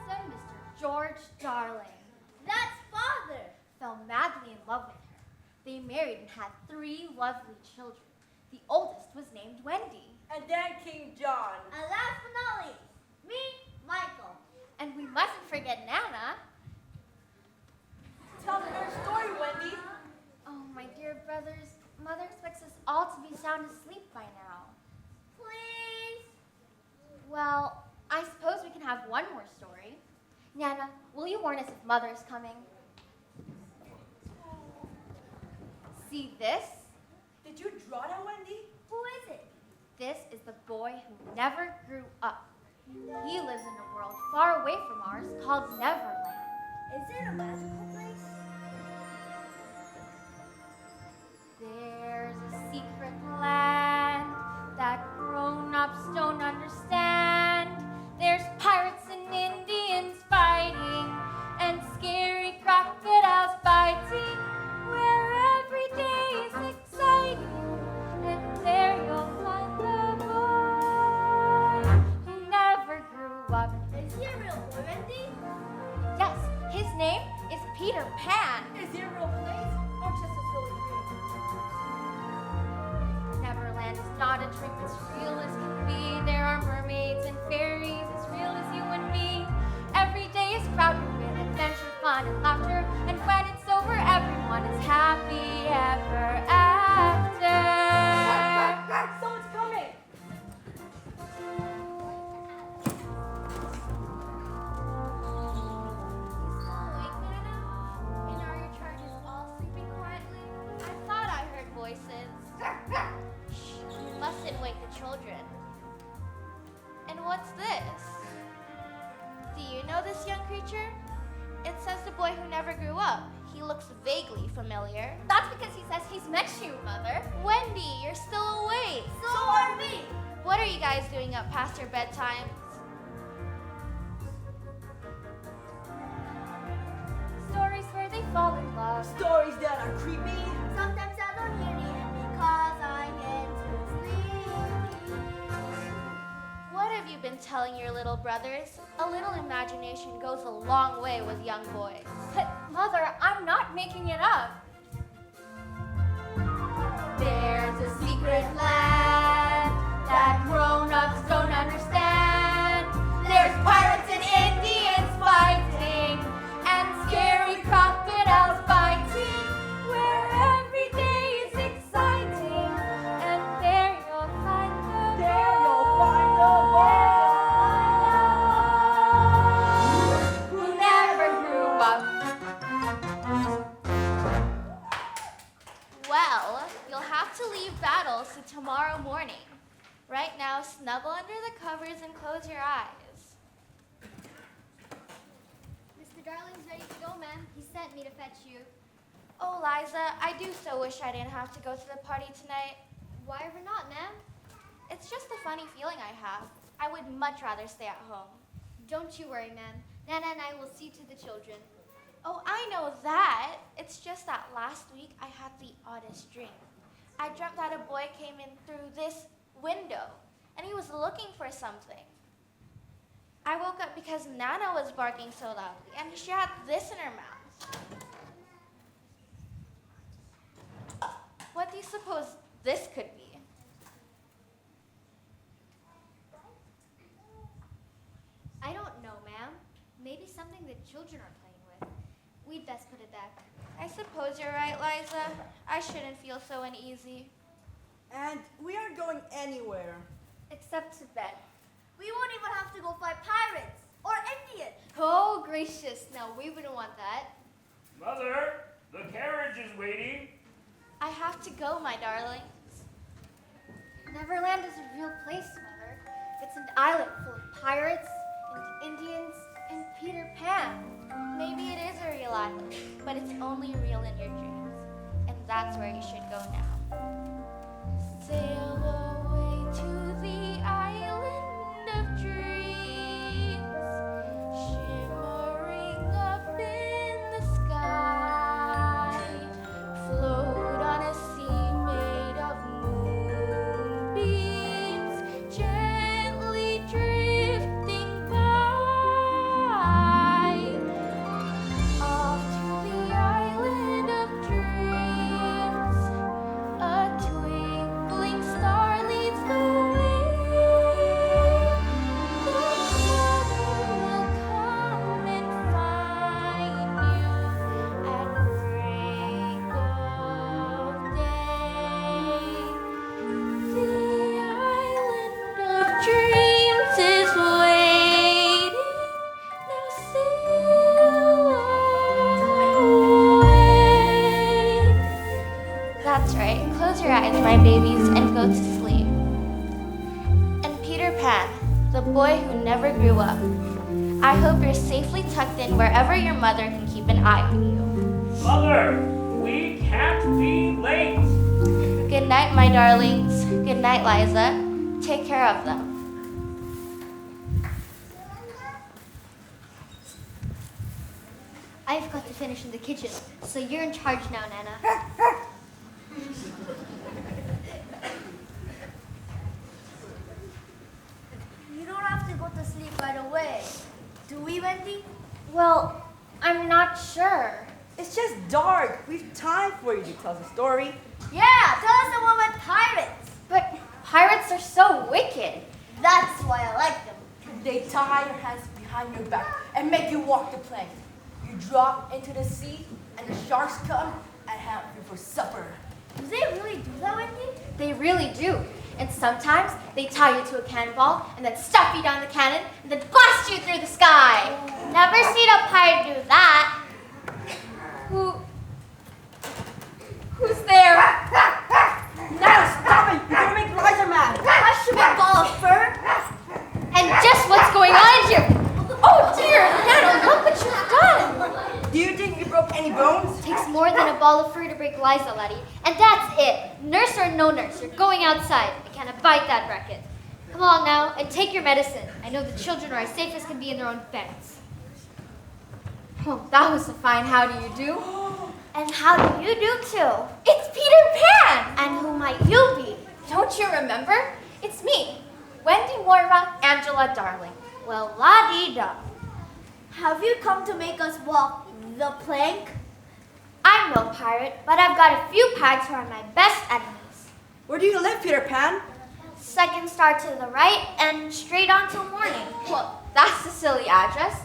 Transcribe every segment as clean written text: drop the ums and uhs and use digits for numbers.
handsome Mr. George Darling. That's father. Fell madly in love with her. They married and had 3 lovely children. The oldest was named Wendy. And then King John. And last but not least, me, Michael. And we mustn't forget Nana. Tell them your story, Wendy. Oh, my dear brothers, Mother expects us all to be sound asleep by now. Please. Well, I suppose we can have one more story. Nana, will you warn us if Mother is coming? See this? Did you draw that, Wendy? Who is it? This is the boy who never grew up. He lives in a world far away from ours called Neverland. Is it a magical place? There's a secret land that grown-ups don't understand. There's pirates and Indians fighting and scary crocodiles biting, where every day is exciting, and there you'll find the boy who never grew up. Is he a real boy, Wendy? Yes, his name is Peter Pan. Is it a real place or just a silly dream? Neverland is not a dream as real as can be. There are mermaids and fairies as real as you and me. Every day is crowded with adventure, fun, and laughter. And when it's over, everyone is happy ever after. Someone's coming. Awake, Nana? And are your charges all sleeping quietly? I thought I heard voices. Shh, you mustn't wake the children. And what's this? Do you know this young creature? It says the boy who never grew up. He looks vaguely familiar. That's because he says he's met you, Mother. Wendy, you're still awake. So are we. What are you guys doing up past your bedtimes? Stories where they fall in love. Stories that are creepy. Sometimes I don't hear the end because I get too sleepy. What have you been telling your little brothers? A little imagination goes a long way with young boys. But, Mother, I'm not making it up. There's a secret land that grown-ups don't understand. There's pirates and Indians fighting and scary crocodiles biting, where every day is exciting, and there you'll find the boy who never grew up. Well, you'll have to leave battle to tomorrow morning. Right now, snuggle under the covers and close your eyes. Mr. Darling's ready to go, ma'am. He sent me to fetch you. Oh, Liza, I do so wish I didn't have to go to the party tonight. Why ever not, ma'am? It's just a funny feeling I have. I would much rather stay at home. Don't you worry, ma'am. Nana and I will see to the children. Oh, I know that. It's just that last week I had the oddest dream. I dreamt that a boy came in through this window, and he was looking for something. I woke up because Nana was barking so loudly, and she had this in her mouth. What do you suppose this could be? I don't know, ma'am. Maybe something the children are playing with. We'd best put it back. I suppose you're right, Liza. I shouldn't feel so uneasy. And we aren't going anywhere. Except to bed. We won't even have to go fight pirates or Indians. Oh, gracious. No, we wouldn't want that. Mother, the carriage is waiting. I have to go, my darlings. Neverland is a real place, Mother. It's an island full of pirates and Indians and Peter Pan. Maybe it is a real island, but it's only real in your dreams. And that's where you should go now. Sail away to the island of dreams, shimmering up in the sky. Float on a sea made of moonbeams, gently drifting by. Pan, the boy who never grew up. I hope you're safely tucked in wherever your mother can keep an eye on you. Mother, we can't be late. Good night, my darlings. Good night, Liza. Take care of them. I've got to finish in the kitchen, so you're in charge now, Nana. You don't have to go to sleep right away. Do we, Wendy? Well, I'm not sure. It's just dark. We've time for you to tell us a story. Yeah, tell us the one with pirates. But pirates are so wicked. That's why I like them. They tie your hands behind your back and make you walk the plank. You drop into the sea, and the sharks come and have you for supper. Do they really do that, Wendy? They really do. And sometimes they tie you to a cannonball and then stuff you down the cannon and then blast you through the sky. Never seen a pirate do that. Who's there? Now stop it! You're gonna make Liza mad. Hush, you big ball of fur. And just what's going on here? Oh dear, Nana, look what you've done. Do you think you broke any bones? Takes more than a ball of fur to break Liza, laddie. And that's it. Nurse or no nurse, you're going outside. I can't abide that racket. Come along now and take your medicine. I know the children are as safe as can be in their own beds. Oh, that was a fine how do you do. And how do you do too? It's Peter Pan. And who might you be? Don't you remember? It's me, Wendy Moira Angela Darling. Well, la-dee-da. Have you come to make us walk the plank? I'm no pirate, but I've got a few pirates who are my best enemies. Where do you live, Peter Pan? Second star to the right and straight on till morning. Well, that's a silly address.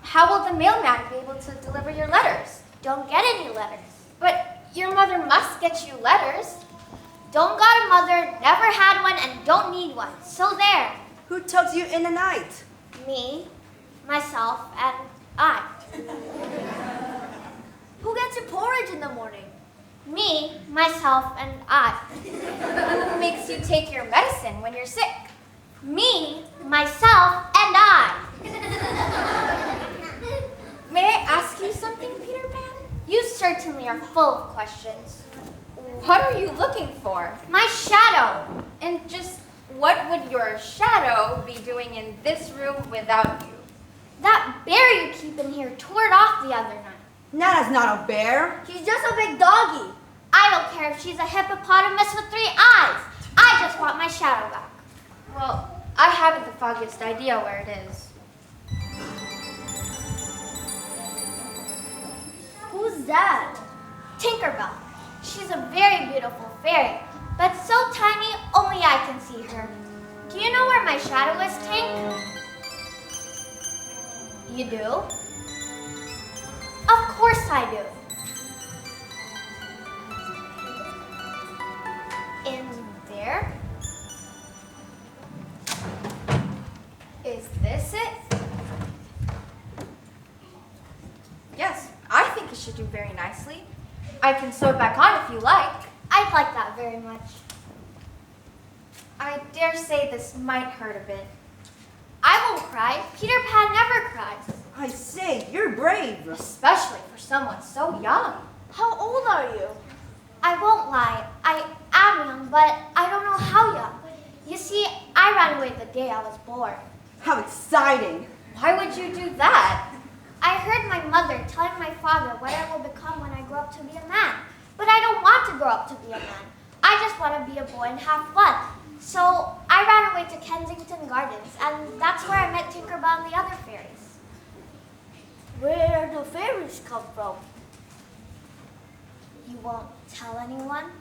How will the mailman be able to deliver your letters? Don't get any letters. But your mother must get you letters. Don't got a mother, never had one, and don't need one. So there. Who tugs you in the night? Me, myself, and I. Who gets your porridge in the morning? Me, myself, and I. Who makes you take your medicine when you're sick? Me, myself, and I. May I ask you something, Peter Pan? You certainly are full of questions. What are you looking for? My shadow. And just what would your shadow be doing in this room without you? That bear you keep in here tore it off the other night. Nana's not a bear. She's just a big doggy. I don't care if she's a hippopotamus with 3 eyes. I just want my shadow back. Well, I haven't the foggiest idea where it is. Who's that? Tinkerbell. She's a very beautiful fairy, but so tiny only I can see her. Do you know where my shadow is, Tink? You do? Of course I do. In there? Is this it? Yes, I think it should do very nicely. I can sew it back on if you like. I'd like that very much. I dare say this might hurt a bit. I won't cry. Peter Pan never cries. I say, you're brave. Especially for someone so young. How old are you? I won't lie. I am young, but I don't know how young. You see, I ran away the day I was born. How exciting. Why would you do that? I heard my mother telling my father what I will become when I grow up to be a man. But I don't want to grow up to be a man. I just want to be a boy and have fun. So I ran away to Kensington Gardens, and that's where I met Tinkerbell and the other fairies. Where do fairies come from? You won't tell anyone?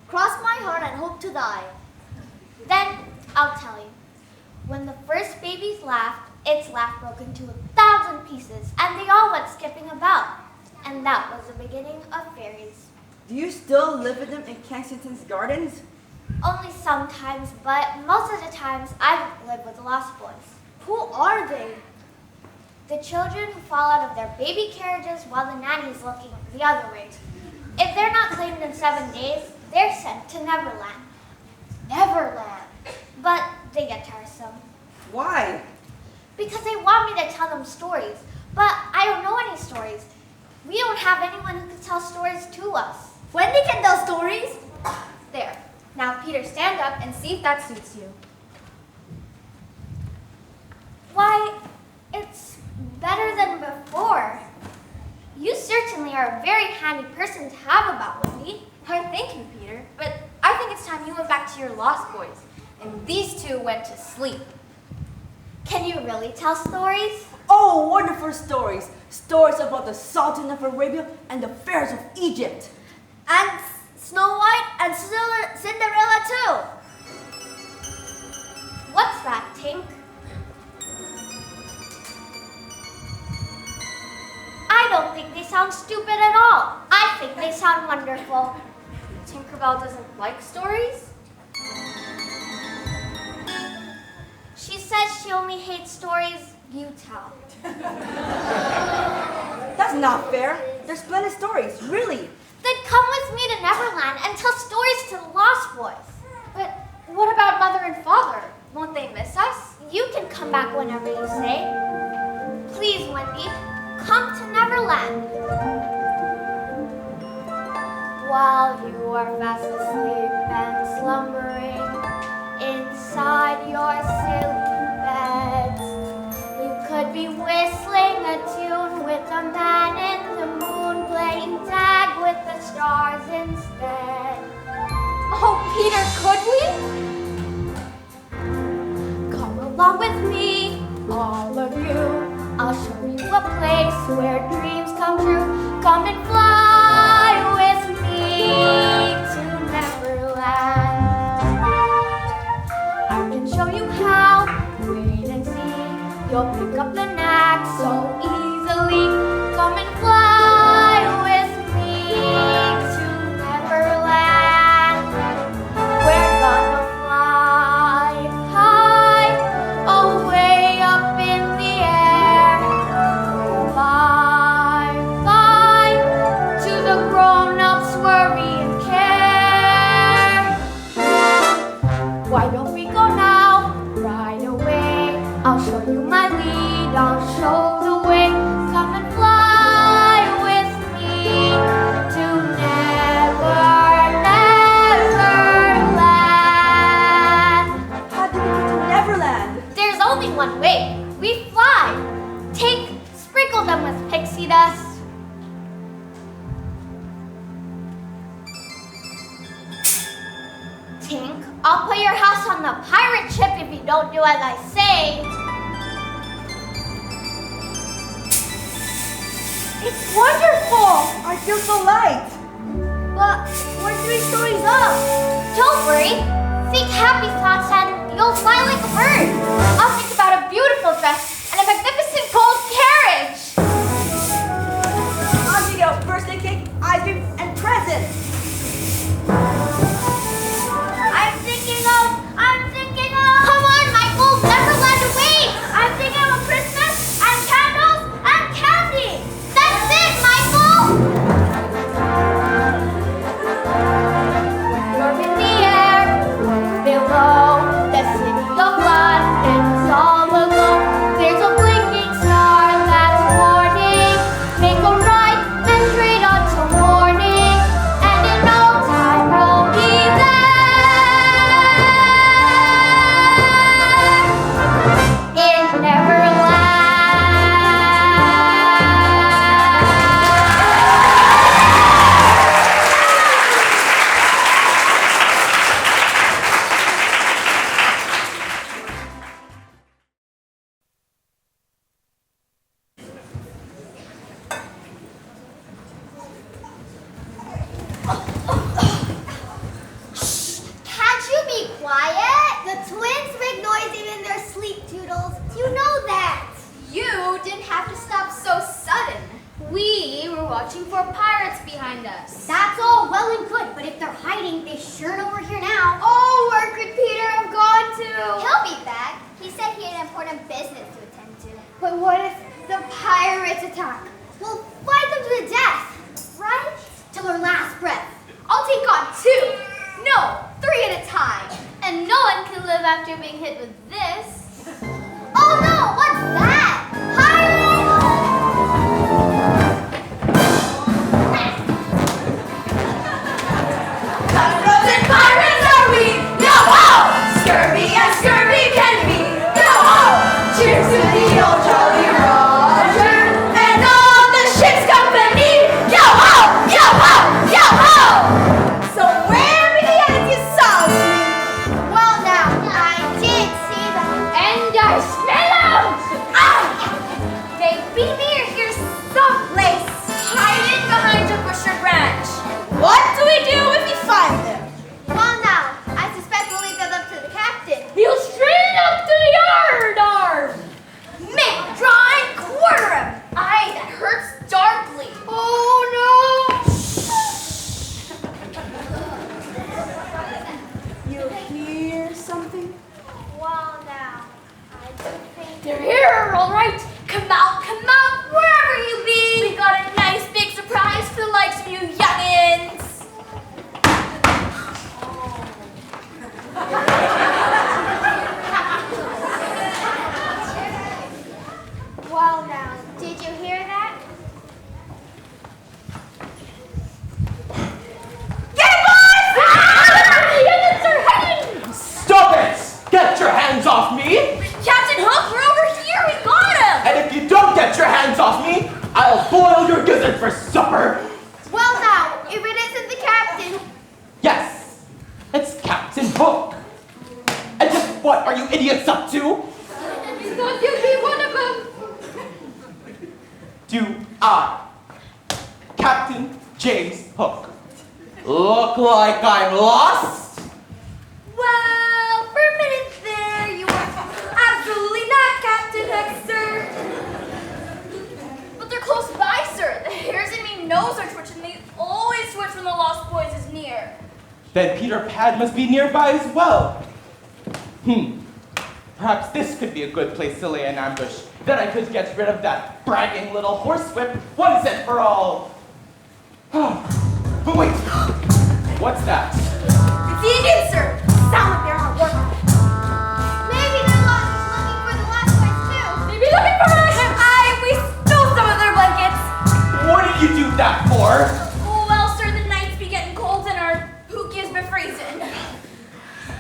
Cross my heart and hope to die. Then I'll tell you. When the first babies laughed, its laugh broke into 1,000 pieces, and they all went skipping about. And that was the beginning of fairies. Do you still live with them in Kensington's Gardens? Only sometimes, but most of the times I live with the Lost Boys. Who are they? The children who fall out of their baby carriages while the nanny's looking the other way. If they're not claimed in 7 days, they're sent to Neverland. Neverland. But they get tiresome. Why? Because they want me to tell them stories, but I don't know any stories. We don't have anyone who can tell stories to us. Wendy can tell stories. There. Now, Peter, stand up and see if that suits you. Why, it's better than before. You certainly are a very handy person to have about, Wendy. Why, thank you, Peter. But I think it's time you went back to your lost boys. And these two went to sleep. Can you really tell stories? Oh, wonderful stories. Stories about the Sultan of Arabia and the fairs of Egypt. And Snow White and Cinderella too. What's that, Tink? I don't think they sound stupid at all. I think they sound wonderful. Tinkerbell doesn't like stories? She says she only hates stories you tell. That's not fair. There's plenty of stories, really. Then come with me to Neverland and tell stories to the Lost Boys. But what about Mother and Father? Won't they miss us? You can come back whenever you say. Please, Wendy, come to Neverland. While you are fast asleep and slumbering inside your silly beds, you could be whistling a tune with a man in the moon, playing tag with the stars instead. Oh, Peter, could we? Come along with me, all of you. I'll show you a place where dreams come true. Come and fly with me to Neverland. I can show you how. Wait and see. You'll pick up the knack so easily. Come and fly with me to Neverland. We're gonna fly high, away up in the air. Fly, fly, to the grown-ups worry and care. Why don't we go now, right away? I'll show you my lead, I'll show the way. Come and fly with me to Neverland. How do we get to Neverland? There's only one way. We fly. Sprinkle them with pixie dust. Tink, I'll put your house on the pirate ship if you don't do as I say. It's wonderful! I feel so light. But we're 3 stories up. Don't worry. Think happy thoughts and you'll fly like a bird. I'll think about a beautiful dress and a magnificent gold carriage. I'll dig out birthday cake, ice cream, and presents. I'm thinking of. Come on, Michael. Neverland awaits. I'm thinking of Christmas and candles and candy. That's it, Michael. You're in the air, below the city of London's all aglow. There's a blinking star that's warning. Make a right and straight on till morning, and in no time we'll be there. In Neverland. Can't you be quiet? The twins make noise even in their sleep, Toodles. You know that. You didn't have to stop so sudden. We were watching for pirates behind us. That's all well and good, but if they're hiding, they sure know we're here now. Oh, where could Peter have gone to? He'll be back. He said he had important business to attend to. But what if the pirates attack? We'll fight them to the death, right? Till our last breath. I'll take on 2. No, 3 at a time. And no one can live after being hit with this. They're here, all right. Come out, wherever you be. We got a nice big surprise for the likes of you youngins. Well now, did you hear that? Stop it! Get your hands off me! Captain Hook, we're over here. We got him. And if you don't get your hands off me, I'll boil your gizzard for supper! Well now, if it isn't the captain. Yes, it's Captain Hook. And just what are you idiots up to? Thought you'd be one of them. Do I, Captain James Hook, look like I'm lost? Well, for a minute there, you were absolutely not Captain Hook, sir. But they're close by, sir. The hairs in me nose are twitching. They always twitch when the Lost Boys is near. Then Peter Pan must be nearby as well. Perhaps this could be a good place to lay an ambush. Then I could get rid of that bragging little horsewhip once and for all. But wait, what's that? It's the Indians, sir. Sound like they're on work. Maybe they're looking for the last boys too. Maybe looking for us. We stole some of their blankets. What did you do that for? Well, sir, the nights be getting cold and our pookies be freezing.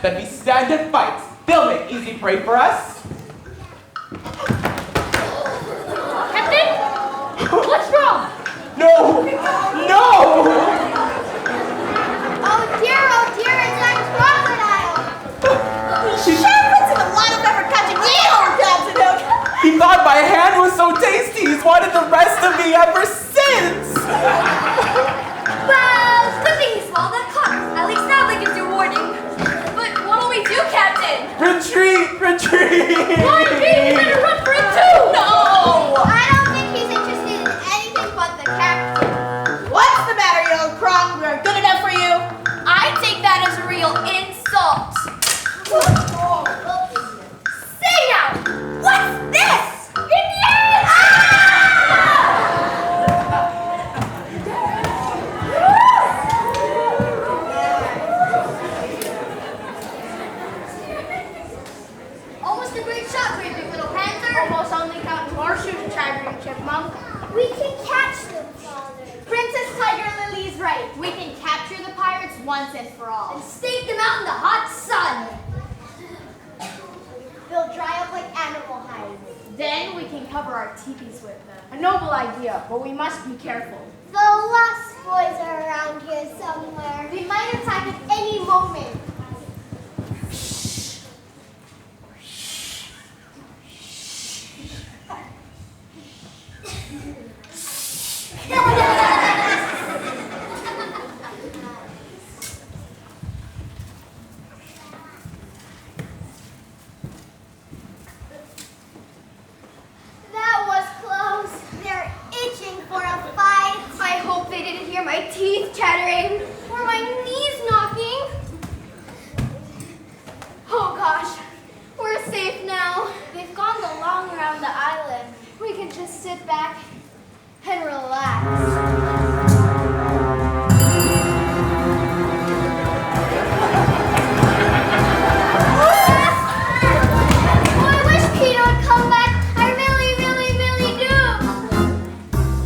Then we stand and fight. They'll make easy prey for us. Captain? What's wrong? No! No! Oh dear, it's that crocodile. She puts in a lot of effort catching you, Captain Hook. He thought my hand was so tasty, he's wanted the rest of me ever since! Well, good thing he swallowed that cotton. At least now they gives you warning. But what'll we do, Captain? Retreat! Retreat! Why, you better run for it too! No! I don't think he's interested in anything but the captain. What's the matter, you old croc? We're good enough for you. I take that as a real insult. Say now, what's this? Indians! Almost a great shot, great big little panther. Almost only counting horseshoes and chattering chipmunk. We can catch them, Father. Princess Tiger Lily's right. We can capture the pirates once and for all. And stake them out in the hot sun. They'll dry up like animal hides. Then we can cover our teepees with them. A noble idea, but we must be careful. The Lost Boys are around here somewhere. They might attack at any moment. That was close. They're itching for a fight. I hope they didn't hear my teeth chattering or my knees knocking. Oh gosh, we're safe now. They've gone the long around the island. We can just sit back and relax. I wish Peter would come back. I really do.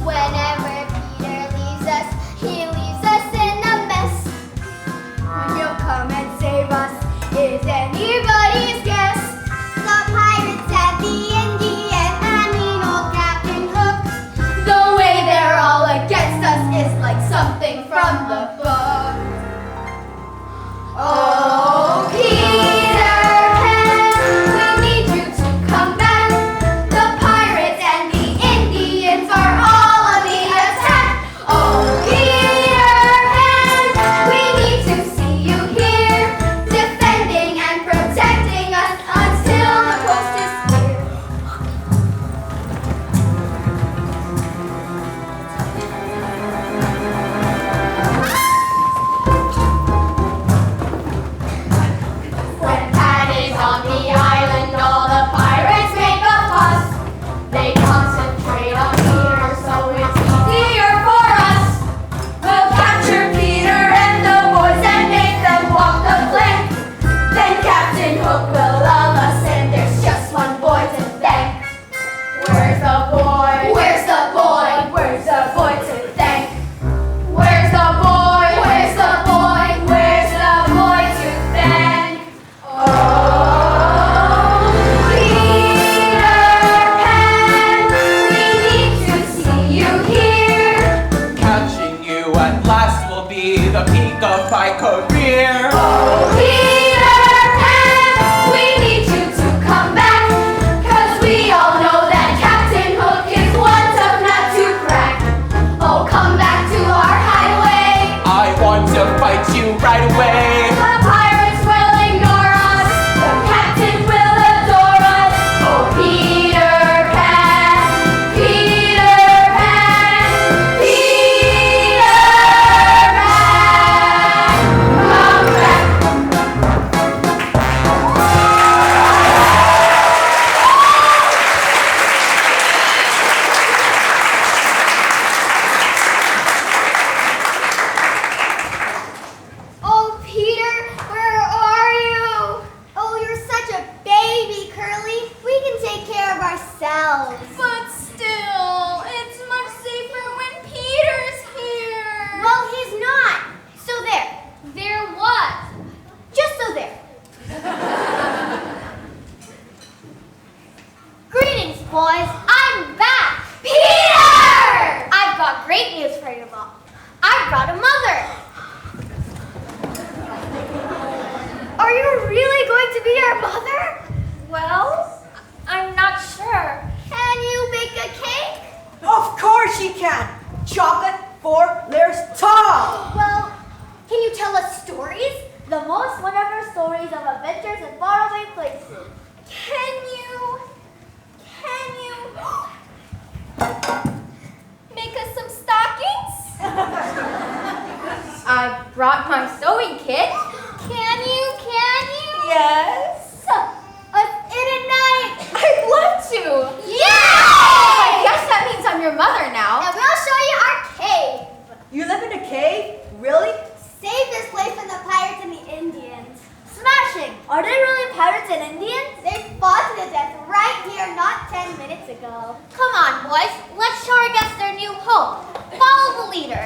Whenever Peter leaves us, he leaves us in a mess. When you'll come and save us is anybody's guess. The pirates and the Indian, I mean old Captain Hook. The way they're all against us is like something from the book. Oh, Peter Pan, we need you to come back. The pirates and the Indians are all on the attack. Oh, Peter Pan, we need to see you here, defending and protecting us until the coast is clear. else. But still, it's much safer when Peter's here. Well, he's not. So there. There what? Just so there. Greetings, boys. I'm back. Peter! I've got great news for you all. I brought a mother. Are you really going to be our mother? Well, I'm not sure. Can you bake a cake? Of course she can. Chocolate 4 layers tall. Well, can you tell us stories? The most wonderful stories of adventures in faraway places. Can you make us some stockings? I brought my sewing kit. Can you? Yes. Let's eat at night. I'd love to. Yay! I guess that means I'm your mother now. And we'll show you our cave. You live in a cave? Really? Save this place from the pirates and the Indians. Smashing! Are they really pirates and Indians? They fought to the death right here not 10 minutes ago. Come on, boys. Let's show our guests their new home. Follow the leader.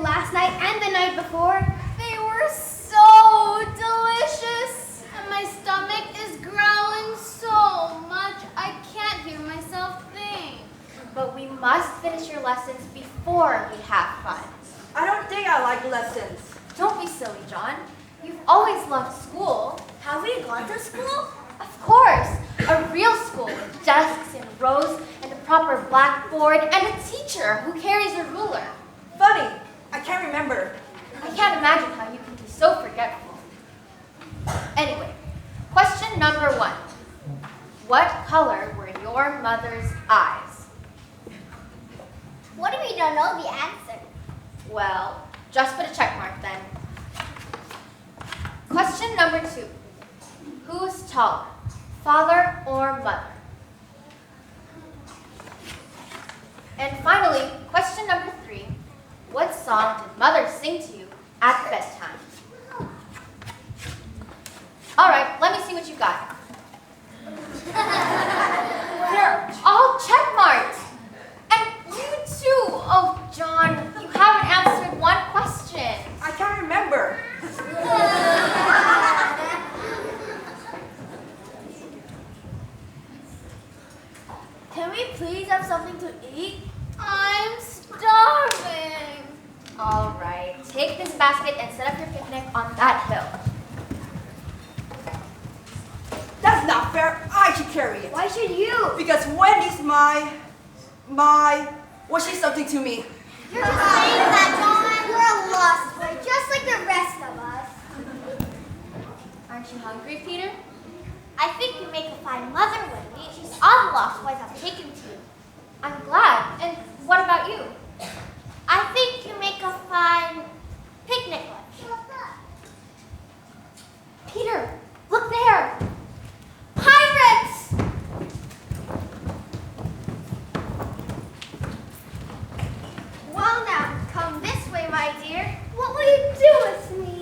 Last night and the night before. They were so delicious. And my stomach is growling so much I can't hear myself think. But we must finish your lessons before we have fun. I don't think I like lessons. Don't be silly, John. You've always loved school. Have we gone to school? Of course. A real school with desks and rows and a proper blackboard and a teacher who carries a ruler. Funny, I can't remember. I can't imagine how you can be so forgetful. Anyway, question number 1. What color were your mother's eyes? What if we don't know the answer? Well, just put a check mark then. Question number 2. Who's taller, father or mother? And finally, question number 3. What song did mother sing to you at bedtime? All right, let me see what you got. They're all check marked. And you too. Oh, John, you haven't answered one question. I can't remember. Can we please have something to eat? I'm starving. All right, take this basket and set up your picnic on that hill. That's not fair. I should carry it. Why should you? Because Wendy's my, well, she's something to me. You're just saying that, John. We're a lost boy, just like the rest of us. Aren't you hungry, Peter? I think you make a fine mother, Wendy. All the lost boys have taken to you. I'm glad. And what about you? I think you make a fine picnic lunch. Peter, look there. Pirates! Well now, come this way, my dear. What will you do with me?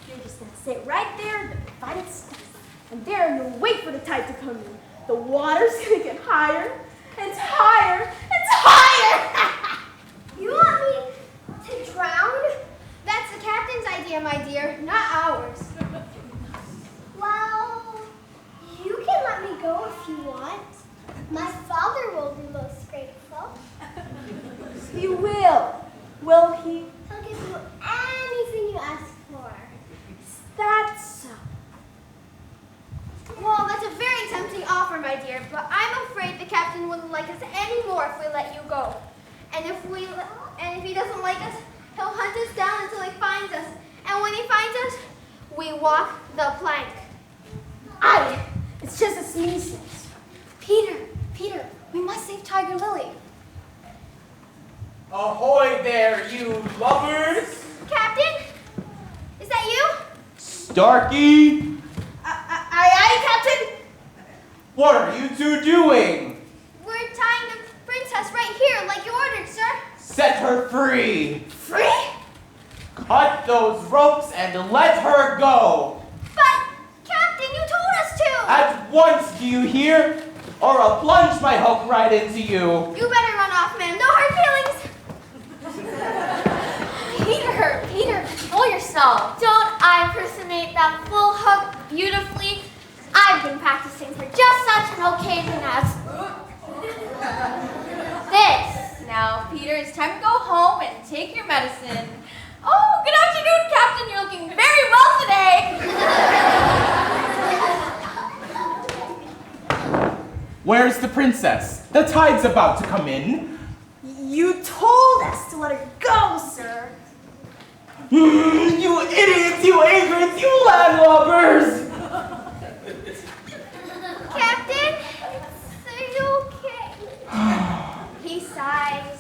You're just gonna sit right there in the divided space. And there you'll wait for the tide to come in. The water's gonna get higher and higher and higher. You want me to drown? That's the captain's idea, my dear, not ours. Well, you can let me go if you want. My father will be most grateful. He will he? He'll give you anything you ask for. That's so. Well, that's a very tempting but I'm afraid the captain wouldn't like us anymore if we let you go. And if he doesn't like us, he'll hunt us down until he finds us. And when he finds us, we walk the plank. Aye, it's just a sneeze. Peter, we must save Tiger Lily. Ahoy there, you lovers! Captain, is that you? Starkey, Aye, Captain. what are you two doing? We're tying the princess right here, like you ordered, sir. Set her free. Free? Cut those ropes and let her go. But, Captain, you told us to. At once, do you hear? Or I'll plunge my hook right into you. You better run off, ma'am. No hard feelings. Peter, control yourself. Don't I impersonate that full hook beautifully? I've been practicing for just such an occasion as this. Now, Peter, it's time to go home and take your medicine. Oh, good afternoon, Captain. You're looking very well today. Where's the princess? The tide's about to come in. You told us to let her go, sir. You idiots, you vagrants, you landlubbers! Captain, are you okay? He sighs.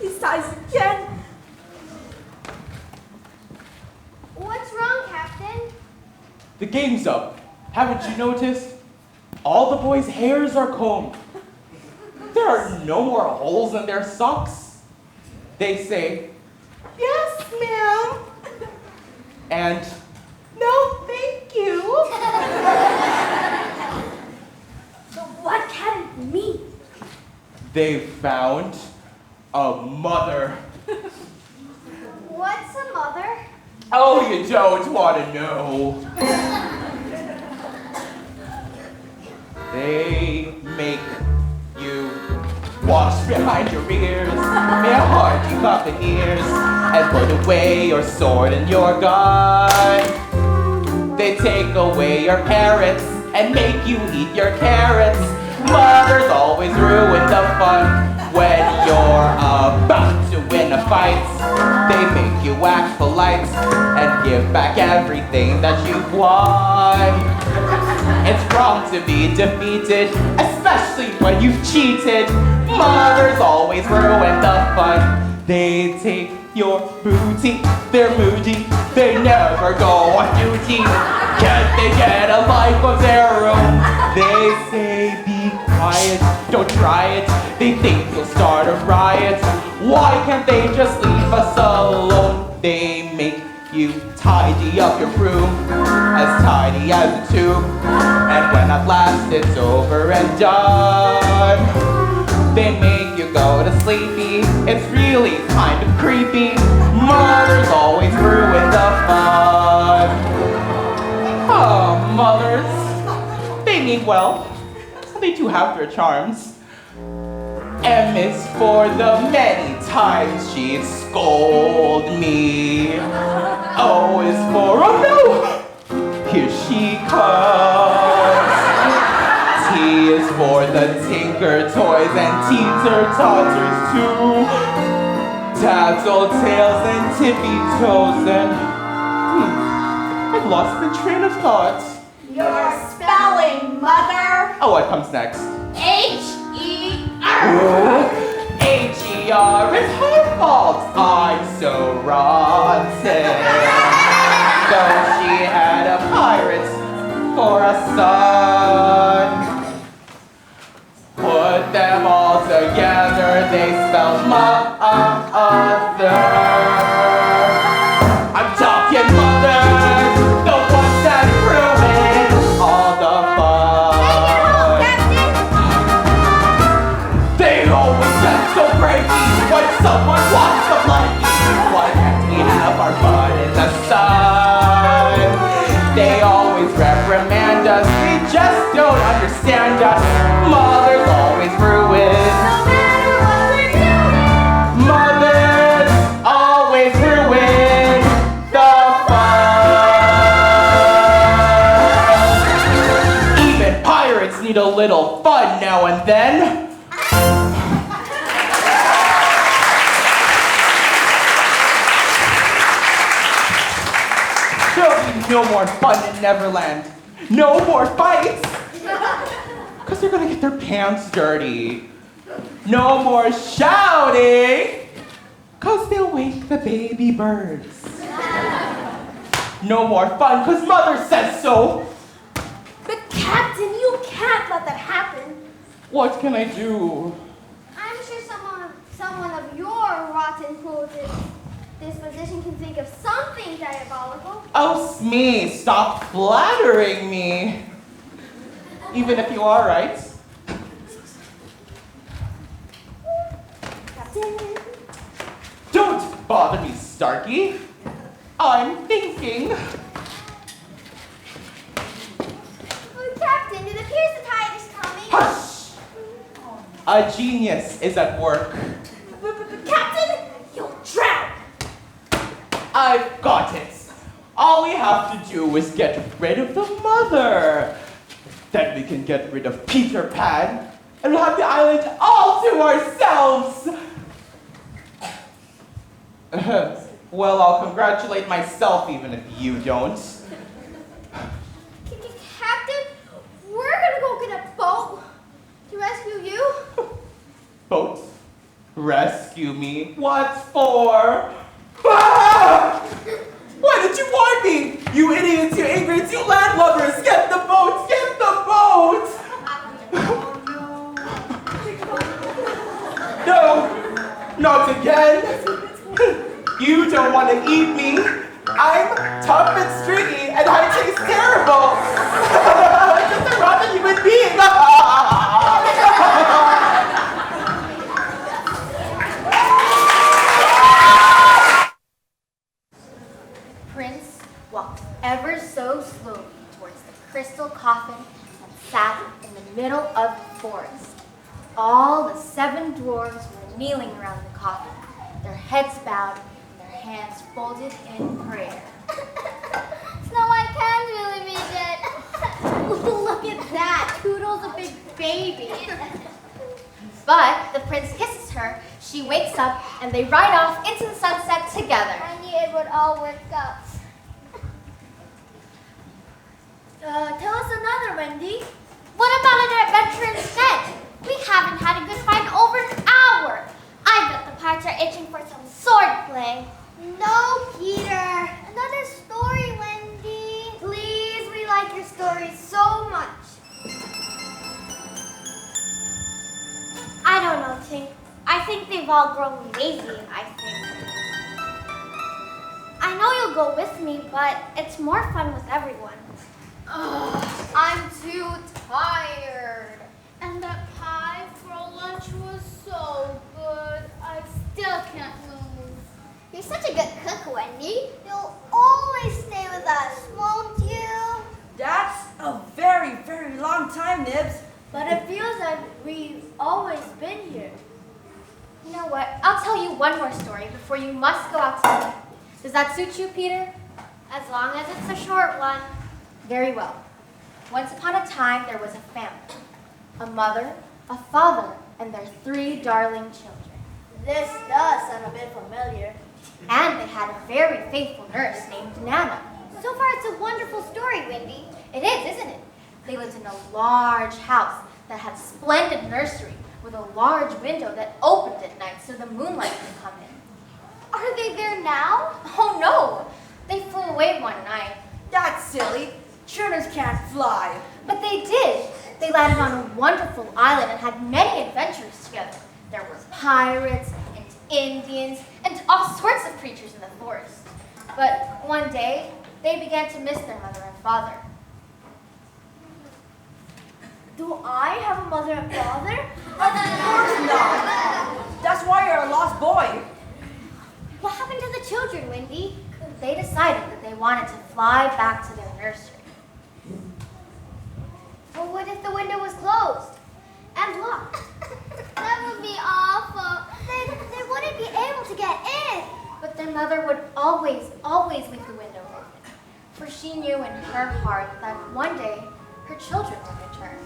He sighs again. What's wrong, Captain? The game's up. Haven't you noticed? All the boys' hairs are combed. There are no more holes in their socks. They say, "Yes, ma'am," and "No, thank you." So what can it mean? They found a mother. What's a mother? Oh, you don't want to know. They make you wash behind your ears, make hard you got the ears, and put away your sword and your gun. They take away your parrots and make you eat your carrots. Mothers always ruin the fun when you're about to win a fight. They make you act polite and give back everything that you've won. It's wrong to be defeated, especially when you've cheated. Mothers always ruin the fun. They take your booty, they're moody, they never go on duty. Can't they get a life of their own? They say be quiet, don't try it. They think you'll start a riot. Why can't they just leave us alone? They make you tidy up your room, as tidy as a tomb. And when at last it's over and done, they make you go to sleepy. It's really kind of creepy. Mothers always ruin the fun. Oh, mothers, they mean well. They do have their charms. M is for the many times she'd scold me. O is for, oh no, here she comes. T is for the tinker toys and teeter-totters too. Tattletales and tippy toes and, I've lost the train of thought. Your spelling, mother. Oh, what comes next? H-E-R. H-E-R, it's her fault I'm so rotten. Though she had a pirate for a son. Put them all together, they spelled mother. I'm talking mother, the ones that ruin all the fun. They always get so crazy when someone wants to like you. Why can't we have our fun in the sun? They always reprimand us, they just don't understand us. Mothers always ruin. No matter what we're doing. Mothers always ruin the fun. need a little fun now and then. There'll be no more fun in Neverland. No more fights. Because they're going to get their pants dirty. No more shouting. Because they'll wake the baby birds. No more fun because Mother says so. But Captain, you can't let that happen. What can I do? I'm sure someone of your rotten disposition can think of something diabolical. Oh, Smee, stop flattering me. Even if you are right. Captain. Don't bother me, Starkey. I'm thinking. Oh, Captain, it appears the tide is coming. Hush! A genius is at work. Captain, you'll drown. I've got it. All we have to do is get rid of the mother. Then we can get rid of Peter Pan, and we'll have the island all to ourselves. Well, I'll congratulate myself even if you don't. Captain, we're gonna go get a boat to rescue you. Boat? Rescue me? What for? Ah! Why did you warn me? You idiots, you ingrates, you landlubbers! Get the boat! Get the boat! No! Not again! You don't want to eat me! I'm tough and stringy, and I taste terrible! Just a rotten human being! Prince walked ever so slowly towards the crystal coffin and sat in the middle of the forest. All the 7 dwarves were kneeling around the coffin, their heads bowed and their hands folded in prayer. Snow White can really be dead. Look at that. Toodle's a big baby. But the prince kisses her, she wakes up, and they ride off into the sunset together. I knew it would all work out. Tell us another, Wendy. What about an adventure instead? We haven't had a good fight in over an hour. I bet the pirates are itching for some sword play. No, Peter. Another story, Wendy. Please, we like your stories so much. I don't know, Tink. I think they've all grown lazy, I think. I know you'll go with me, but it's more fun with everyone. I'm too tired. And that pie for lunch was so good. I still can't move. You're such a good cook, Wendy. You'll always stay with us, won't you? That's a very, very long time, Nibs. But it feels like we've always been here. You know what? I'll tell you one more story before you must go out to dinner. Does that suit you, Peter? As long as it's a short one. Very well. Once upon a time, there was a family. A mother, a father, and their 3 darling children. This does sound a bit familiar. And they had a very faithful nurse named Nana. So far, it's a wonderful story, Wendy. It is, isn't it? They lived in a large house that had a splendid nursery with a large window that opened at night so the moonlight could come in. Are they there now? Oh no! They flew away one night. That's silly. Churners can't fly. But they did. They landed on a wonderful island and had many adventures together. There were pirates and Indians and all sorts of creatures in the forest. But one day, they began to miss their mother and father. Do I have a mother and father? Of course not. That's why you're a lost boy. What happened to the children, Wendy? They decided that they wanted to fly back to their nursery. But what if the window was closed and locked? That would be awful. They wouldn't be able to get in. But their mother would always leave the window open. For she knew in her heart that one day her children would return.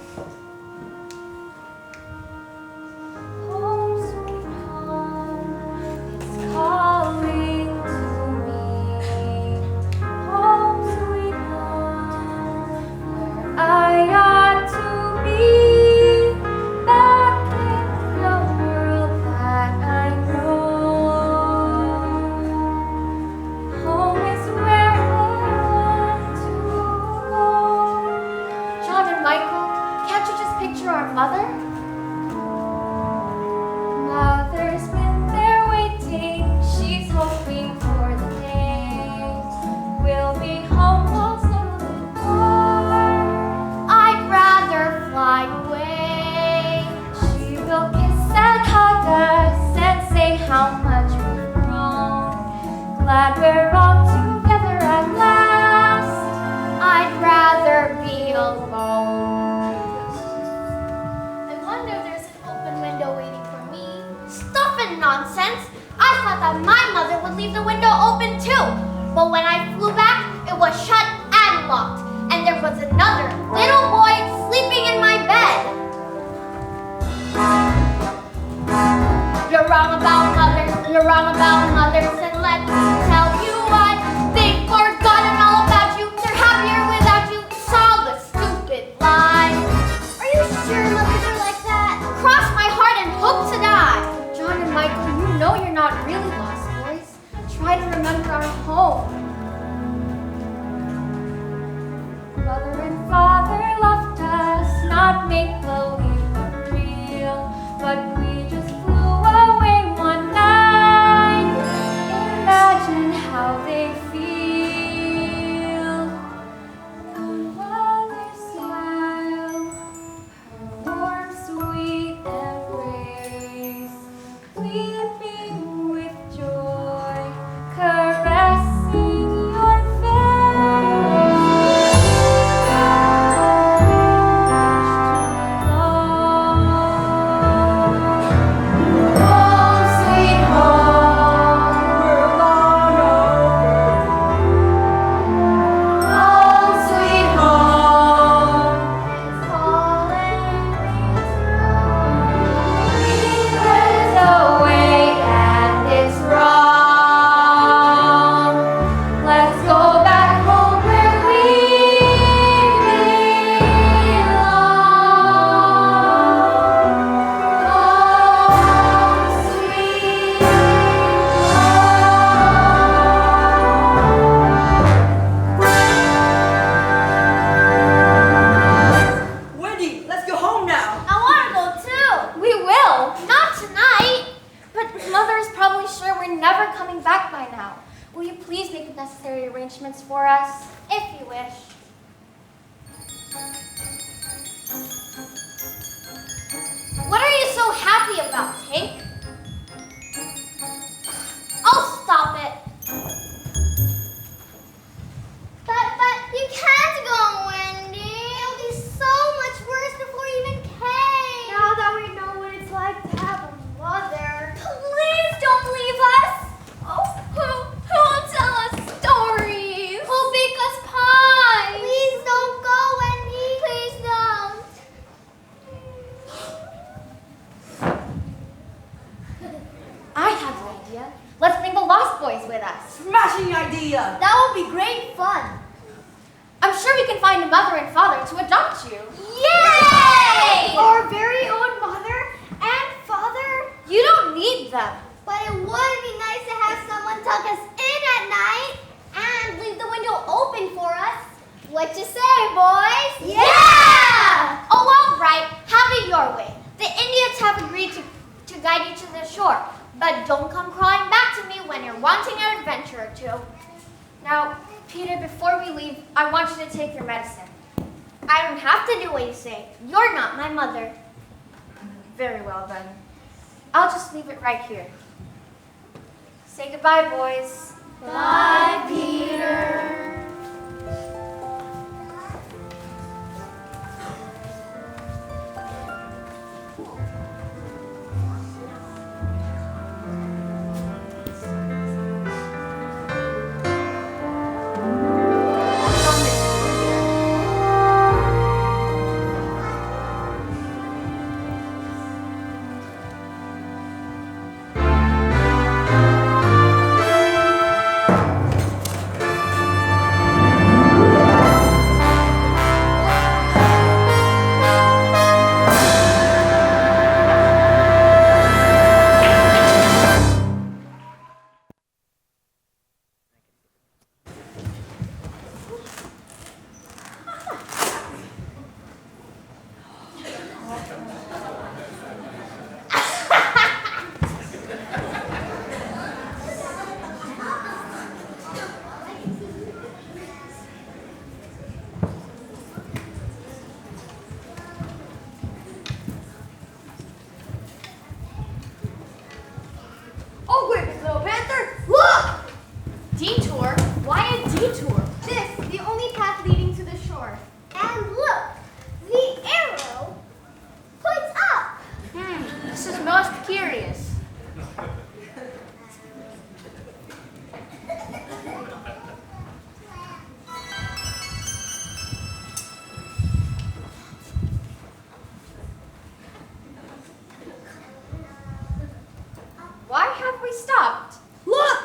Mother? Mother's been there waiting. She's hoping for the day we'll be home all snuggled warm. I'd rather fly away. She will kiss and hug us and say how much we've grown. Glad we're all together at last. I'd rather be alone. I wonder if there's an open window waiting for me. Stuff and nonsense. I thought that my mother would leave the window open too. But when I flew back, it was shut and locked. And there was another little boy sleeping in my bed. You're wrong about mothers, you're wrong about mothers, and let me tell you why. They've forgotten all about you, they're happier without you. It's all a stupid lie. Are you sure mothers are like that? Cross my heart and hope to die. John and Michael, you know you're not really lost, boys. Try to remember our home. Mother and father loved us, not make believe but real. But we just flew away one night. Imagine how they feel. The mother's smile, her warm, sweet embrace, weeping with joy, caressing your Home, sweet home, we're long overdue. Home, sweet home, it's calling me through. We went away and it's wrong. Let's go back home where we belong. Home, sweet Wendy, let's go home now. I want to go too. We will. Not tonight. But Mother is probably sure we're never coming back by now. Will you please make the necessary arrangements for us? If you wish. What are you so happy about, Tink? Oh, stop it. But you can't go, Wendy. It'll be so much worse before you even came. Now that we know what it's like to have a mother. Please don't leave us. Oh, who will tell us stories? Who'll bake us pie? Please don't go, Wendy. Please don't. I have an idea. Let's bring the Lost Boys with us. Smashing idea. That will be great fun. I'm sure we can find a mother and father to adopt you. Yay! Our very own mother and father. You don't need them. But it would be nice to have someone tuck us in at night and leave the window open for us. What you say, boys? Yeah! Oh, all right. Have it your way. The Indians have agreed to guide you to the shore. But don't come crawling back to me when you're wanting an adventure or two. Now, Peter, before we leave, I want you to take your medicine. I don't have to do what you say. You're not my mother. Very well, then. I'll just leave it right here. Say goodbye, boys. Bye, Peter. shore. And look, the arrow points up. This is most curious. Why have we stopped? Look!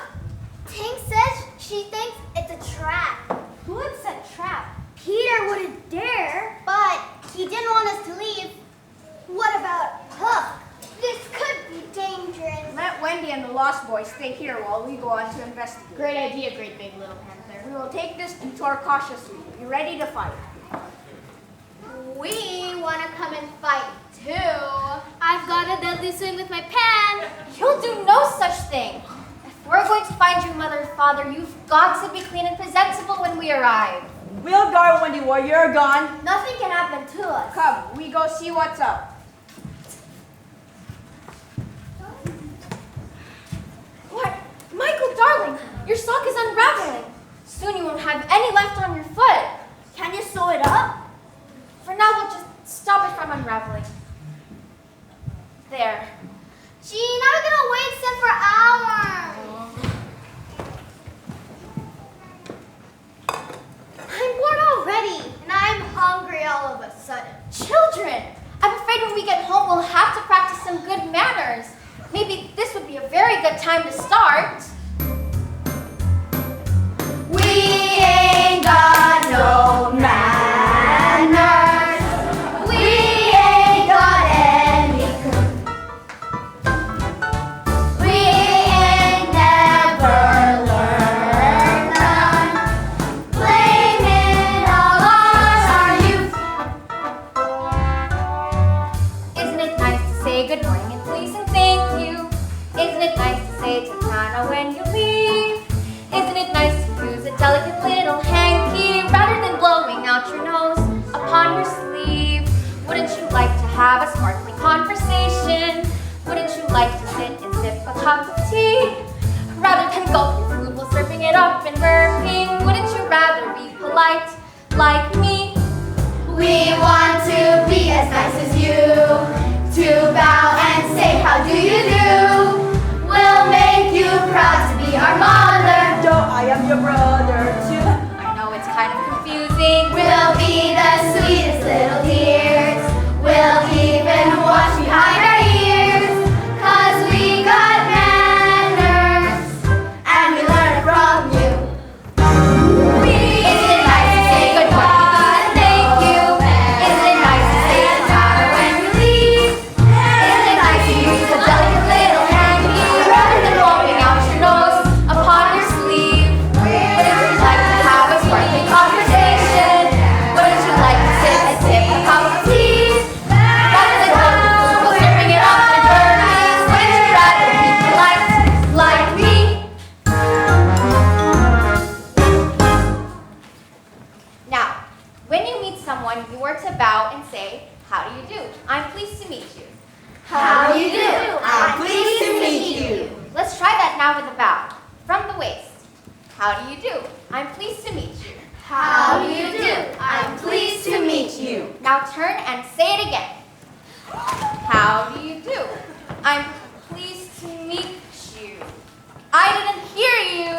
Tink says she thinks it's a trap. Who would set trap? Peter wouldn't dare, but he didn't want us to leave. What about Hook? This could be dangerous. Let Wendy and the Lost Boys stay here while we go on to investigate. Great idea, great big little panther. We will take this detour cautiously. Be ready to fight. We want to come and fight too. I've got a deadly swing with my pen. You'll do no such thing. If we're going to find you, mother and father, you've got to be clean and presentable when we arrive. We'll guard Wendy while you're gone. Nothing can happen to us. Come, we go see what's up. What? Michael, darling, your sock is unraveling. Soon you won't have any left on your foot. Can you sew it up? For now, we'll just stop it from unraveling. There. Gee, now we're gonna wait sit for hours. I'm bored already, and I'm hungry all of a sudden. Children, I'm afraid when we get home, we'll have to practice some good manners. Maybe this would be a very good time to start. We ain't got no manners. We ain't got any. We ain't never learned none. Blaming all on our youth. Isn't it nice to say good morning and please and thank you? Isn't it nice to say Tana when you leave? Isn't it nice to use a delicate little hanky rather than blowing out your nose upon your sleeve? Wouldn't you like to have a sparkling conversation? Wouldn't you like to sit and sip a cup of tea? Rather than gulp your food while slurping it up and burping, wouldn't you rather be polite like me? We want to be as nice as you. To bow and say how do you do. We'll make you proud to be our mother. Joe, I am your brother too. I know it's kind of confusing. We'll be the sweetest little dears. We'll even watch behind our ears. 'Cause we got manners. And we learn it from you. Isn't it nice to say good morning and thank you? Isn't it nice to say Tana when you leave? Isn't it nice to use a delicate little hanky rather than blowing out your nose upon your sleeve? Wouldn't you like to have a sparkling conversation? Wouldn't you like to sit and sip a cup of tea? Rather than gulp your food while slurping it up and burping, wouldn't you rather be polite like me? Now, when you meet someone, you are to bow and say, how do you do? I'm pleased to meet you. How do you do? I'm pleased to meet you. Let's try that now with a bow. From the waist. How do you do? I'm pleased to meet you. How do you do? I'm pleased to meet you. Now turn and say it again. How do you do? I'm pleased to meet you. I didn't hear you.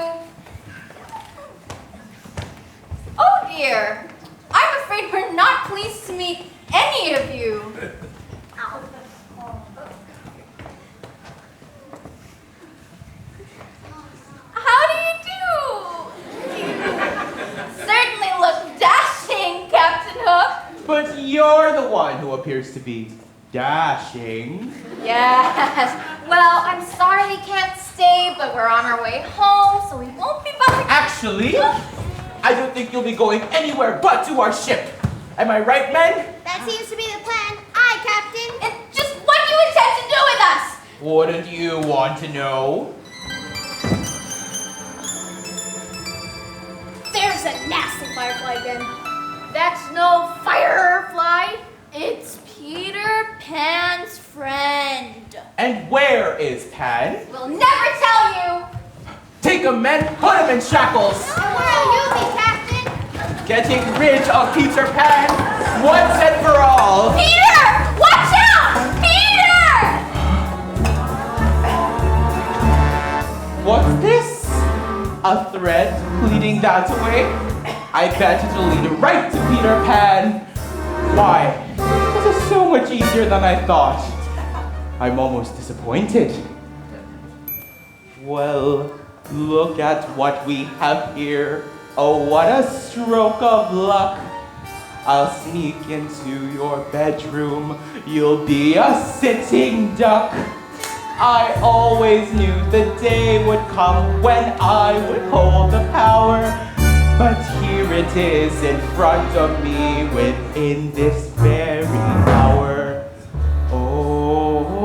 Oh dear. I'm afraid we're not pleased to meet any of you. How do you do? You certainly look dashing, Captain Hook. But you're the one who appears to be dashing. Yes. Well, I'm sorry we can't stay, but we're on our way home, so we won't be bothering. Actually, I don't think you'll be going anywhere but to our ship. Am I right, men? That seems to be the plan. Aye, Captain. And just what do you intend to do with us? Wouldn't you want to know? There's a nasty firefly again. That's no firefly. It's Peter Pan's friend. And where is Pan? We'll never tell you. Take him, men! Put him in shackles! Where will you be, Captain? getting rid of Peter Pan once and for all. Peter! Watch out! Peter! What's this? A thread leading that way? I bet it'll lead right to Peter Pan. Why? This is so much easier than I thought. I'm almost disappointed. Well, look at what we have here. Oh, what a stroke of luck. I'll sneak into your bedroom. You'll be a sitting duck. I always knew the day would come when I would hold the power. But here it is in front of me within this very hour. Oh,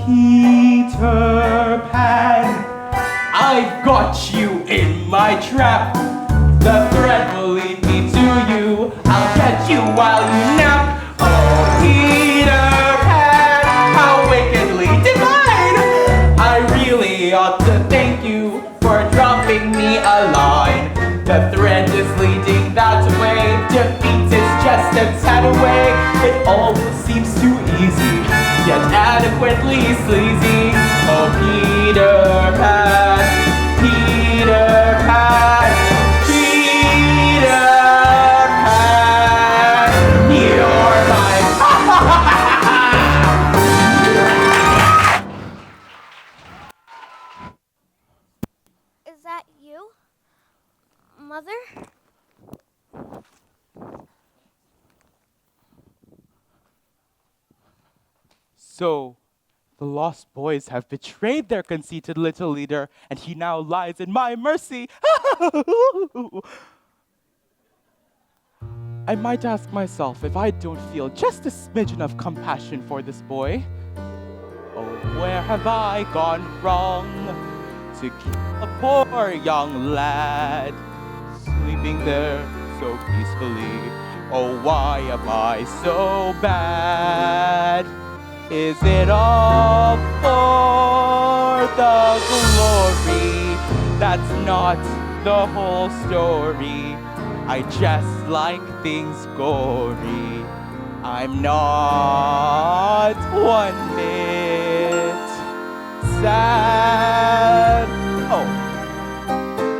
Peter Pan, I've got you in my trap. The thread will lead me to you. I'll catch you while you nap. Oh, Peter Pan, how wickedly divine. I really ought to thank you for dropping me a line. The thread is leading that way. Defeat is just a tad away. It almost seems too easy, yet adequately sleazy. Oh, Peter Pan, Peter Pan, Peter Pan, you're mine. Is that you? Mother? So, the lost boys have betrayed their conceited little leader, and he now lies in my mercy. I might ask myself if I don't feel just a smidgen of compassion for this boy. Oh, where have I gone wrong to keep a poor young lad sleeping there so peacefully? Oh, why am I so bad? Is it all for the glory? That's not the whole story. I just like things gory. I'm not one bit sad. Oh,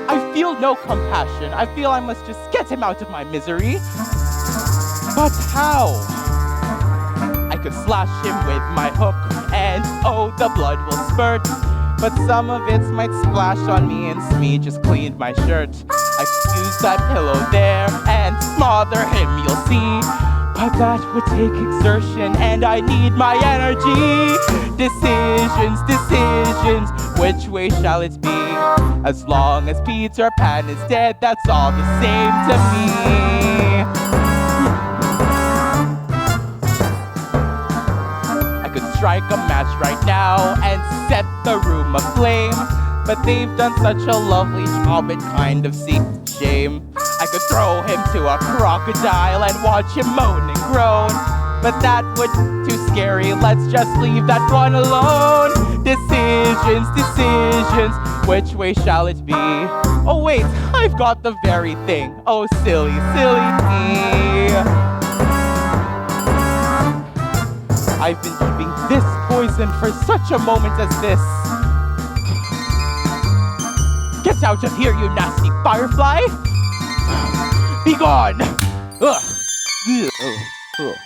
I feel no compassion. I feel I must just get him out of my misery. But how? I could slash him with my hook and oh, the blood will spurt. But some of it might splash on me and Smee just cleaned my shirt. I could use that pillow there and smother him, you'll see. But that would take exertion and I need my energy. Decisions, decisions, which way shall it be? As long as Peter Pan is dead, that's all the same to me. I could strike a match right now and set the room aflame. But they've done such a lovely job, it kind of seems a shame. I could throw him to a crocodile and watch him moan and groan. But that would be too scary, let's just leave that one alone. Decisions, decisions, which way shall it be? Oh wait, I've got the very thing. Oh silly, silly me. I've been keeping this poison for such a moment as this. Get out of here, you nasty firefly! Be gone! Ugh. Ugh.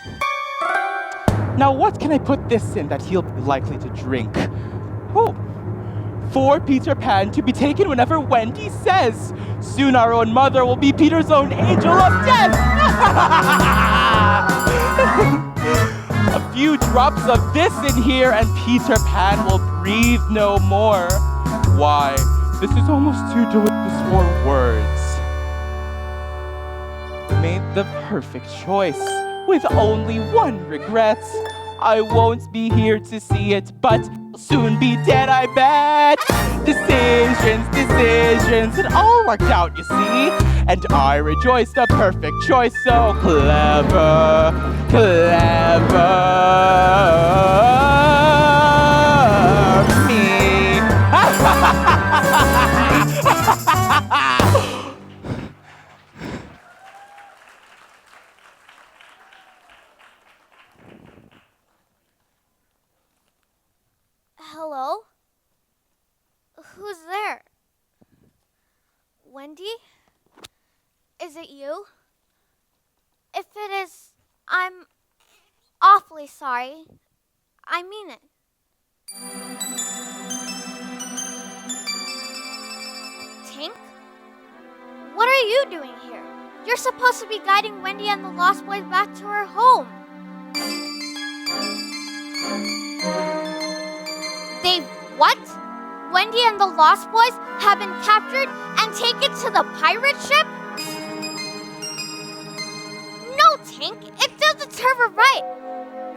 Now what can I put this in that he'll be likely to drink? Oh, for Peter Pan to be taken whenever Wendy says. Soon our own mother will be Peter's own angel of death! A few drops of this in here and Peter Pan will breathe no more. Why, this is almost too delicious for words. Made the perfect choice, with only one regret. I won't be here to see it, but I'll soon be dead, I bet. Decisions, decisions, it all worked out, you see. And I rejoiced, a perfect choice, so clever, clever me. Who's there? Wendy? Is it you? If it is, I'm awfully sorry. I mean it. Tink? What are you doing here? You're supposed to be guiding Wendy and the Lost Boys back to her home. They what? Wendy and the Lost Boys have been captured and taken to the pirate ship? No, Tink, it doesn't serve her right.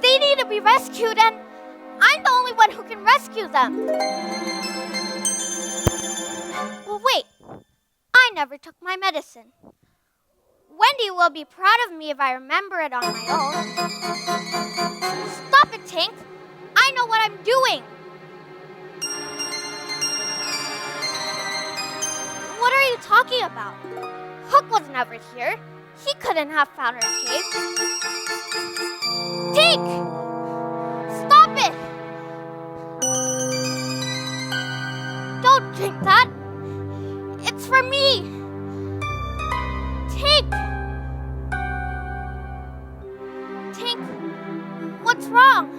They need to be rescued, and I'm the only one who can rescue them. Well, wait. I never took my medicine. Wendy will be proud of me if I remember it on my own. Stop it, Tink. I know what I'm doing. What are you talking about? Hook was never here. He couldn't have found her cave. Tink! Stop it! Don't drink that. It's for me. Tink! Tink, what's wrong?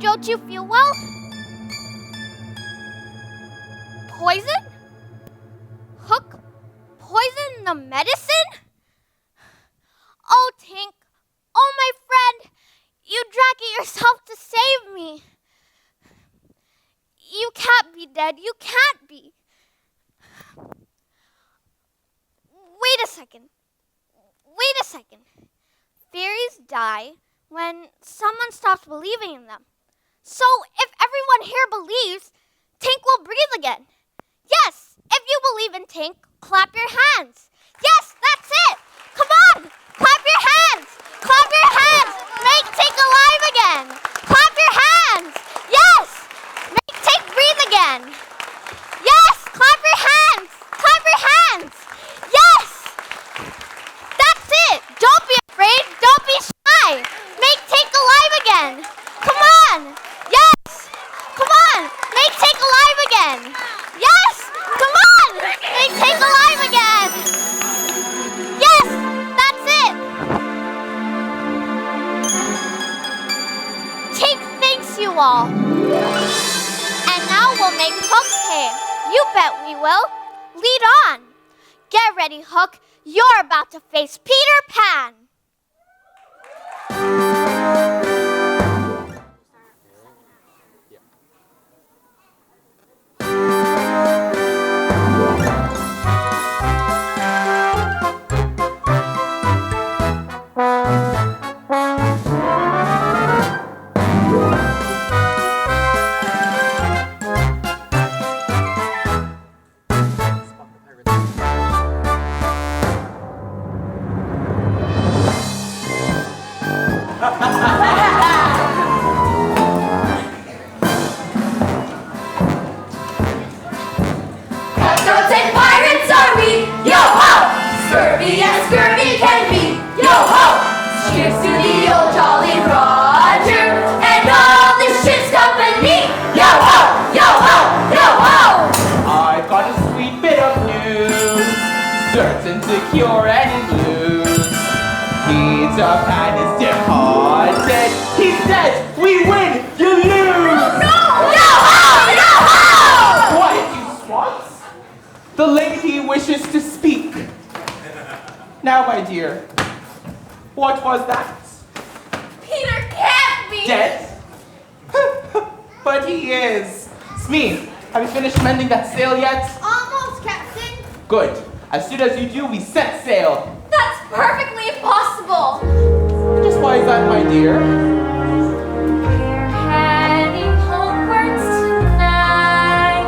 Don't you feel well? Poison? Hook poison the medicine? Oh, Tink. Oh, my friend. You drank it yourself to save me. You can't be dead. You can't be. Wait a second. Fairies die when someone stops believing in them. So if everyone here believes, Tink will breathe again. Yes, if you believe in Tink, clap your hands. Yes, that's it. Come on, clap your hands. Clap your hands. Make Tink alive again. Clap your hands. Yes, make Tink breathe again. Yes, clap your hands. Clap your hands. Yes, that's it. Don't be afraid. Don't be shy. Make Tink alive again. Come on. Yes. Come on. Make Tink alive again. Yes. Come on. Make Tink alive again. Yes. That's it. Tink thanks you all. And now we'll make Hook's cave. You bet we will. Lead on. Get ready, Hook. You're about to face Peter Pan. Cutthroats and pirates are we, yo-ho! Scurvy as scurvy can be, yo-ho! Cheers to the old Jolly Roger and all the ship's company, yo-ho! Yo-ho! Yo-ho! I've got a sweet bit of news, certain to cure any blues. Peter Pan is departed. He's dead. We win. You lose. No! Yo-ho! Yo-ho! Quiet, you swats. The lady wishes to speak. Now, my dear, what was that? Peter can't be! Dead? But he is. Smee, have you finished mending that sail yet? Almost, Captain. Good. As soon as you do, we set sail. That's perfectly impossible! Just why is that, my dear? We're heading homewards tonight,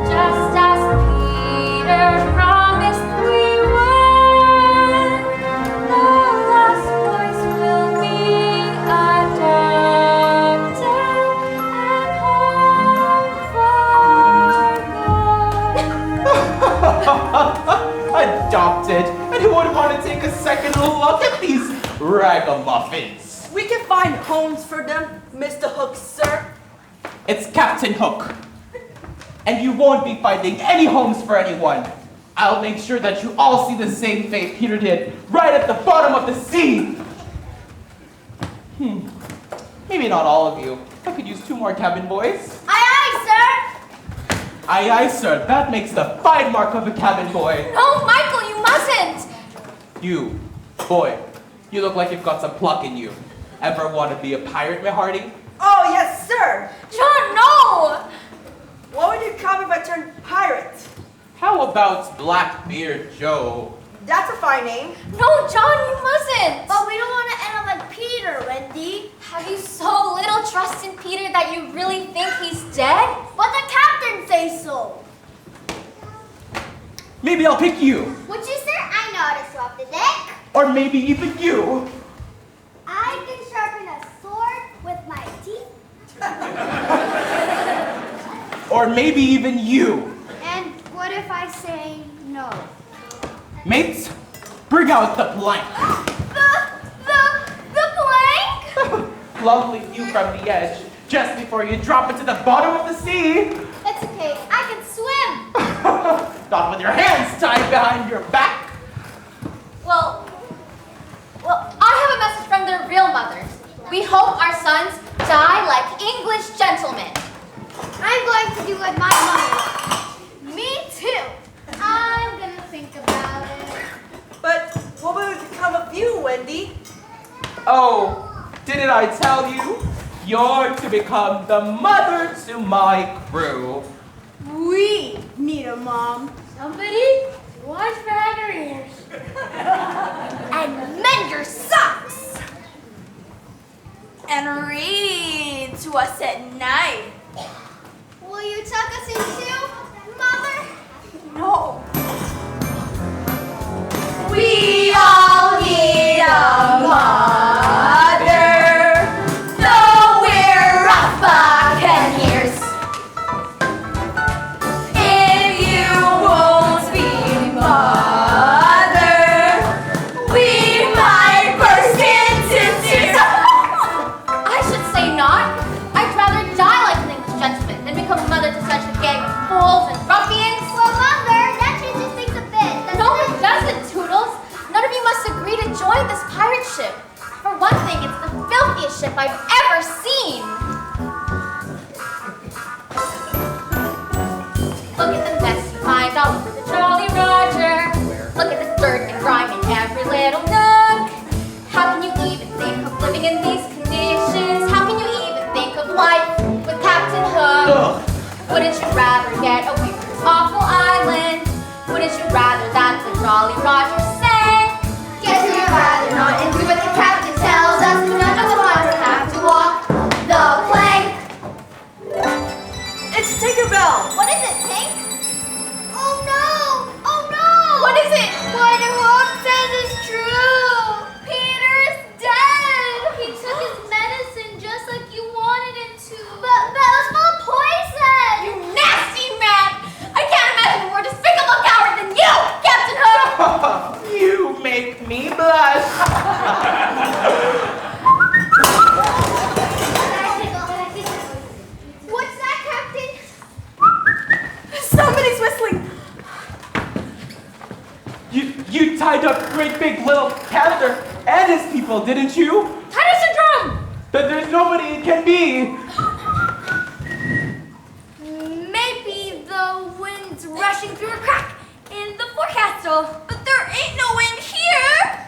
just as Peter promised we would. The Lost Boys will be adopted and home for good. Adopted. And who would want to take a second look at these ragamuffins? We can find homes for them, Mr. Hook, sir. It's Captain Hook. And you won't be finding any homes for anyone. I'll make sure that you all see the same fate Peter did, right at the bottom of the sea. Maybe not all of you. I could use 2 more cabin boys. Aye, aye, sir. Aye, aye, sir. That makes the fine mark of a cabin boy. No, Michael, you mustn't! You, boy, you look like you've got some pluck in you. Ever want to be a pirate, my hearty? Oh, yes, sir. John, no! What would you call me if I turned pirate? How about Blackbeard Joe? That's a fine name. No, John, you mustn't! But we don't want to end up like Peter, Wendy. Have you so little trust in Peter that you really think he's dead? But the captain says so. Maybe I'll pick you. Would you, sir? I know how to swap the deck. Or maybe even you. I can sharpen a sword with my teeth. Or maybe even you. And what if I say no? Mates, bring out the plank. The plank? Lovely view from the edge, just before you drop into the bottom of the sea. It's okay. I can swim. Not with your hands tied behind your back. Well, I have a message from their real mothers. We hope our sons die like English gentlemen. I'm going to do what my mother. Me too. I'm gonna think about it. But what would become of you, Wendy? Oh, didn't I tell you? You're to become the mother to my crew. We need a mom. Somebody wash behind her ears. And mend your socks. And read to us at night. Will you tuck us in too, Mother? No. We all need a mother, though we're rough buccaneers. If you won't be mother, we might burst into tears. I should say not. I'd rather die like an English gentleman than become a mother to such a gang of fools and ruffians. Well, Mother, that changes things a bit. No, it doesn't, Toodles. None of you must agree to join this pirate ship. For one thing, it's the filthiest ship I've ever seen. Look at the mess you find all over the Jolly Roger. Look at the dirt and grime in every little nook. How can you even think of living in these conditions? How can you even think of life with Captain Hook? Ugh. Wouldn't you rather get away from this awful island? Wouldn't you rather that the Jolly Roger sank? Guess we'd rather not and do what the captain tells us. Do none of the water have to walk the plank. It's Tinkerbell. What is it, Tink? Oh no! Oh no! What is it? What Hope says is true. Peter's dead. He took his medicine just like you wanted him to. But that was full of poison. You nasty man! I can't imagine a more despicable coward than you, Captain Hook! You make me blush. What's that, Captain? Somebody's whistling. You tied up great big little Canada and his people, didn't you? Titus syndrome! Then there's nobody it can be. Maybe the wind's rushing through a crack in the forecastle. But there ain't no wind here.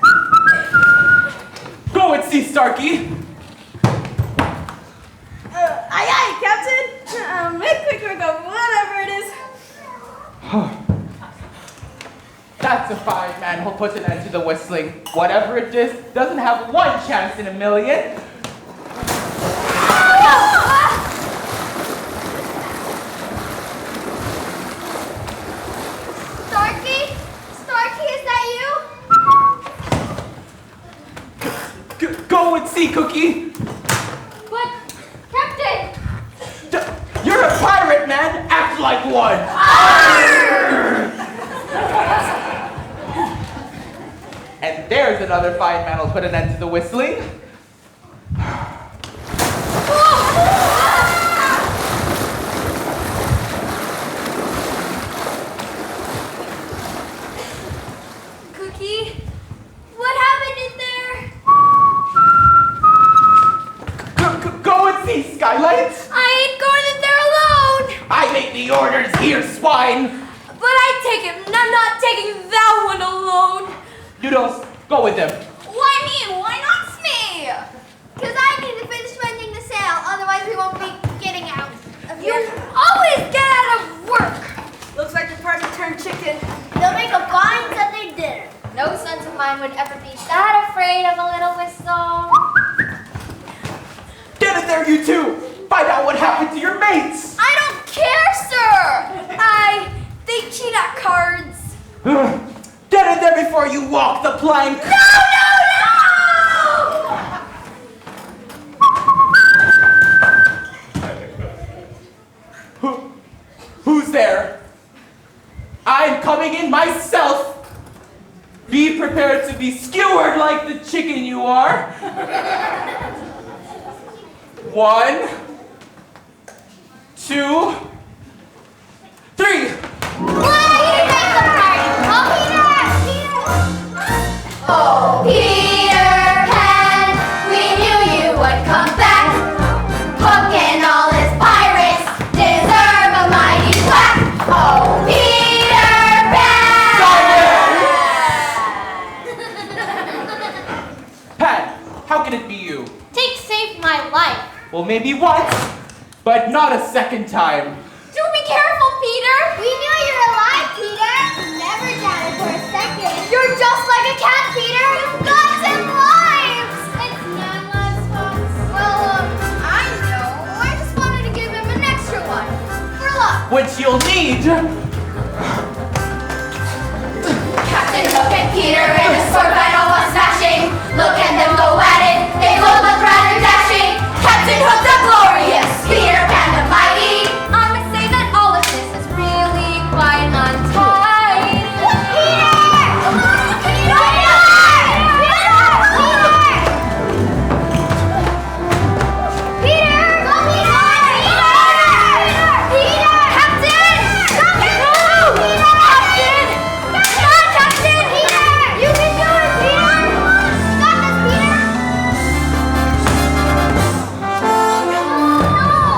Go and see, Starkey. Aye, aye, Captain. Make quick work of whatever it is. That's a fine man who'll put an end to the whistling. Whatever it is, doesn't have one chance in a million. Starkey? Starkey, is that you? Go and see, Cookie. But, Captain! You're a pirate, man. Act like one. And there's another fine man who'll put an end to the whistling. want to see skylights? I ain't going in there alone. I make the orders here, swine. But I take it, and I'm not taking that one alone. Noodles, go with them. Why me? Why not me? Because I need to finish mending the sail, otherwise we won't be getting out of You here. always get out of work. Looks like the party turned chicken. They'll make a fine Sunday dinner. No sons of mine would ever be that afraid of a little whistle. Get in there, you two. Find out what happened to your mates. I don't care, sir. They cheat at cards. Get in there before you walk the plank. Who's there? I'm coming in myself. Be prepared to be skewered like the chicken you are. 1, 2, 3. Oh, Peter Pan, we knew you would come back. Hook and all his pirates deserve a mighty whack. Oh, Peter Pan! Pat, how can it be you? Take saved my life. Well, maybe once, but not a second time. Do be careful, Peter. We knew you were alive, Peter. Never doubted for a second. You're just like a cat, Peter. You've got 10 lives. It's 9 lives, folks. Well, I know. I just wanted to give him an extra one. For luck. Which you'll need. Captain Hook and Peter in a sword battle was smashing. Look at them go at it, they both look rather dashing. Captain Hook the glorious, Peter Pan the mighty. I must say that all of this is really quite untied.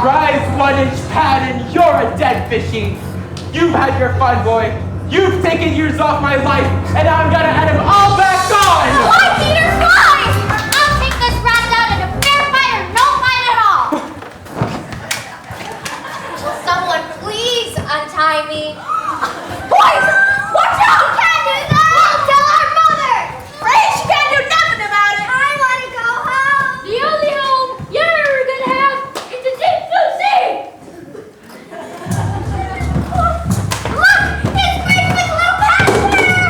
Rise 1-inch pad and you're a dead fishy. You've had your fun, boy. You've taken years off my life, and I'm gonna add them all back on! Why, Peter, fine! I'll take this rat out in a fair fight or no fight at all. Will someone please untie me? Boys, watch out! You can't do that. We'll tell our mother. Ray, she can't do nothing about it. I want to go home. The only home you're gonna have is the deep blue sea. Look, it's great big little pasture.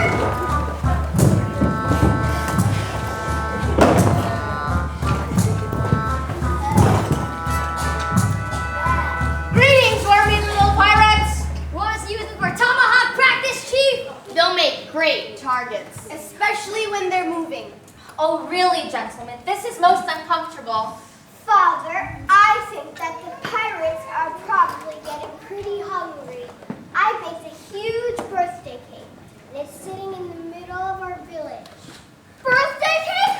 Greetings, wormy little pirates. Want to see you for tomahawk practice, Chief? They'll make great targets. Especially when they're moving. Oh, really, gentlemen? This is most uncomfortable. Father, I think that the pirates are probably getting pretty hungry. I baked a huge birthday cake, and it's sitting in the middle of our village. Birthday cake?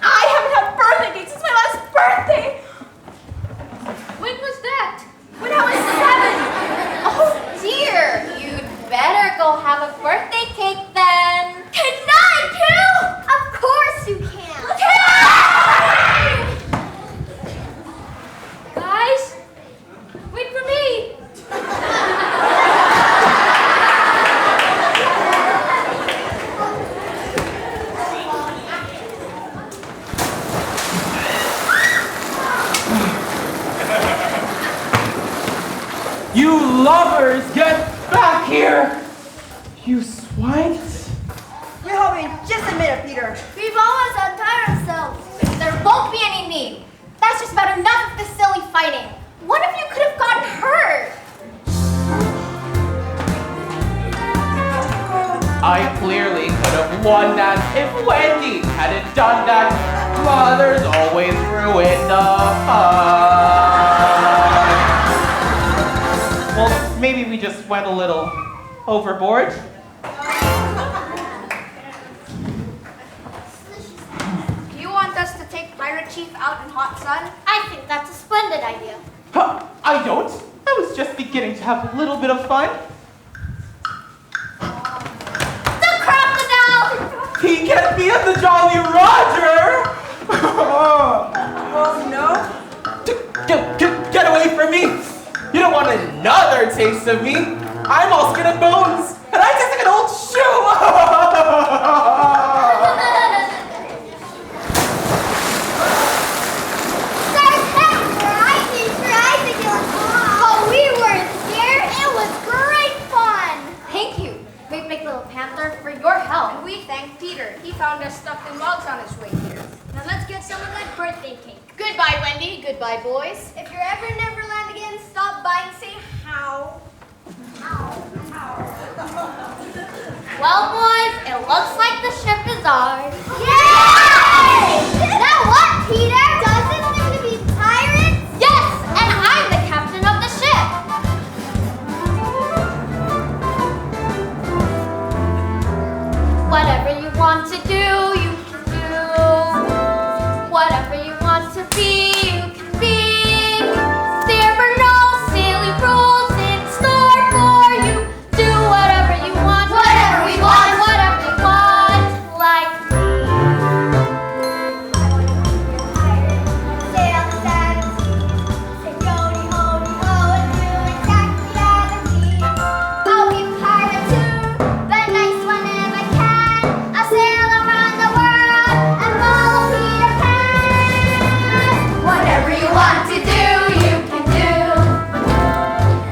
I haven't had birthday cake since my last birthday. When was that? When I was 7. Oh, dear. You'd better go have a birthday cake then. Can I, too? Of course you can. Guys, wait for me. You lovers, get back here! You swines! We're hoping just a minute, Peter. We've always untied ourselves. There won't be any need. That's just about enough of this silly fighting. One of you could have gotten hurt. I clearly could have won that if Wendy hadn't done that. Mothers always ruin the fun. Well, maybe we just went a little overboard. Do you want us to take pirate handkerchief out in hot sun? I think that's a splendid idea. Huh, I don't. I was just beginning to have a little bit of fun. The crocodile! He can't be at the Jolly Roger! Oh no. Get away from me! You don't want another taste of me! I'm all skin and bones, and I taste like an old shoe! Oh, we weren't here. It was great fun. Thank you, Big Little Panther, for your help. And we thank Peter. He found us stuffed in logs on his way here. Now let's get some of that birthday cake. Goodbye, Wendy. Goodbye, boys. If you're ever in Neverland again, stop by and say how. Well, boys, it looks like the ship is ours. Yay! Now what, Peter? Doesn't it to be pirates? Yes, and I'm the captain of the ship. Whatever you want to do, you can do. Whatever you want to be, you can be. There are no silly rules in store for you. Do whatever you want, whatever we want, whatever you want, like me. Sail the seven seas. Say yodi hodi ho and do exactly as I see. I'll be a pirate too, the nice one if I can. I'll sail around the world and follow Peter Pan. Whatever you want to do, you can do.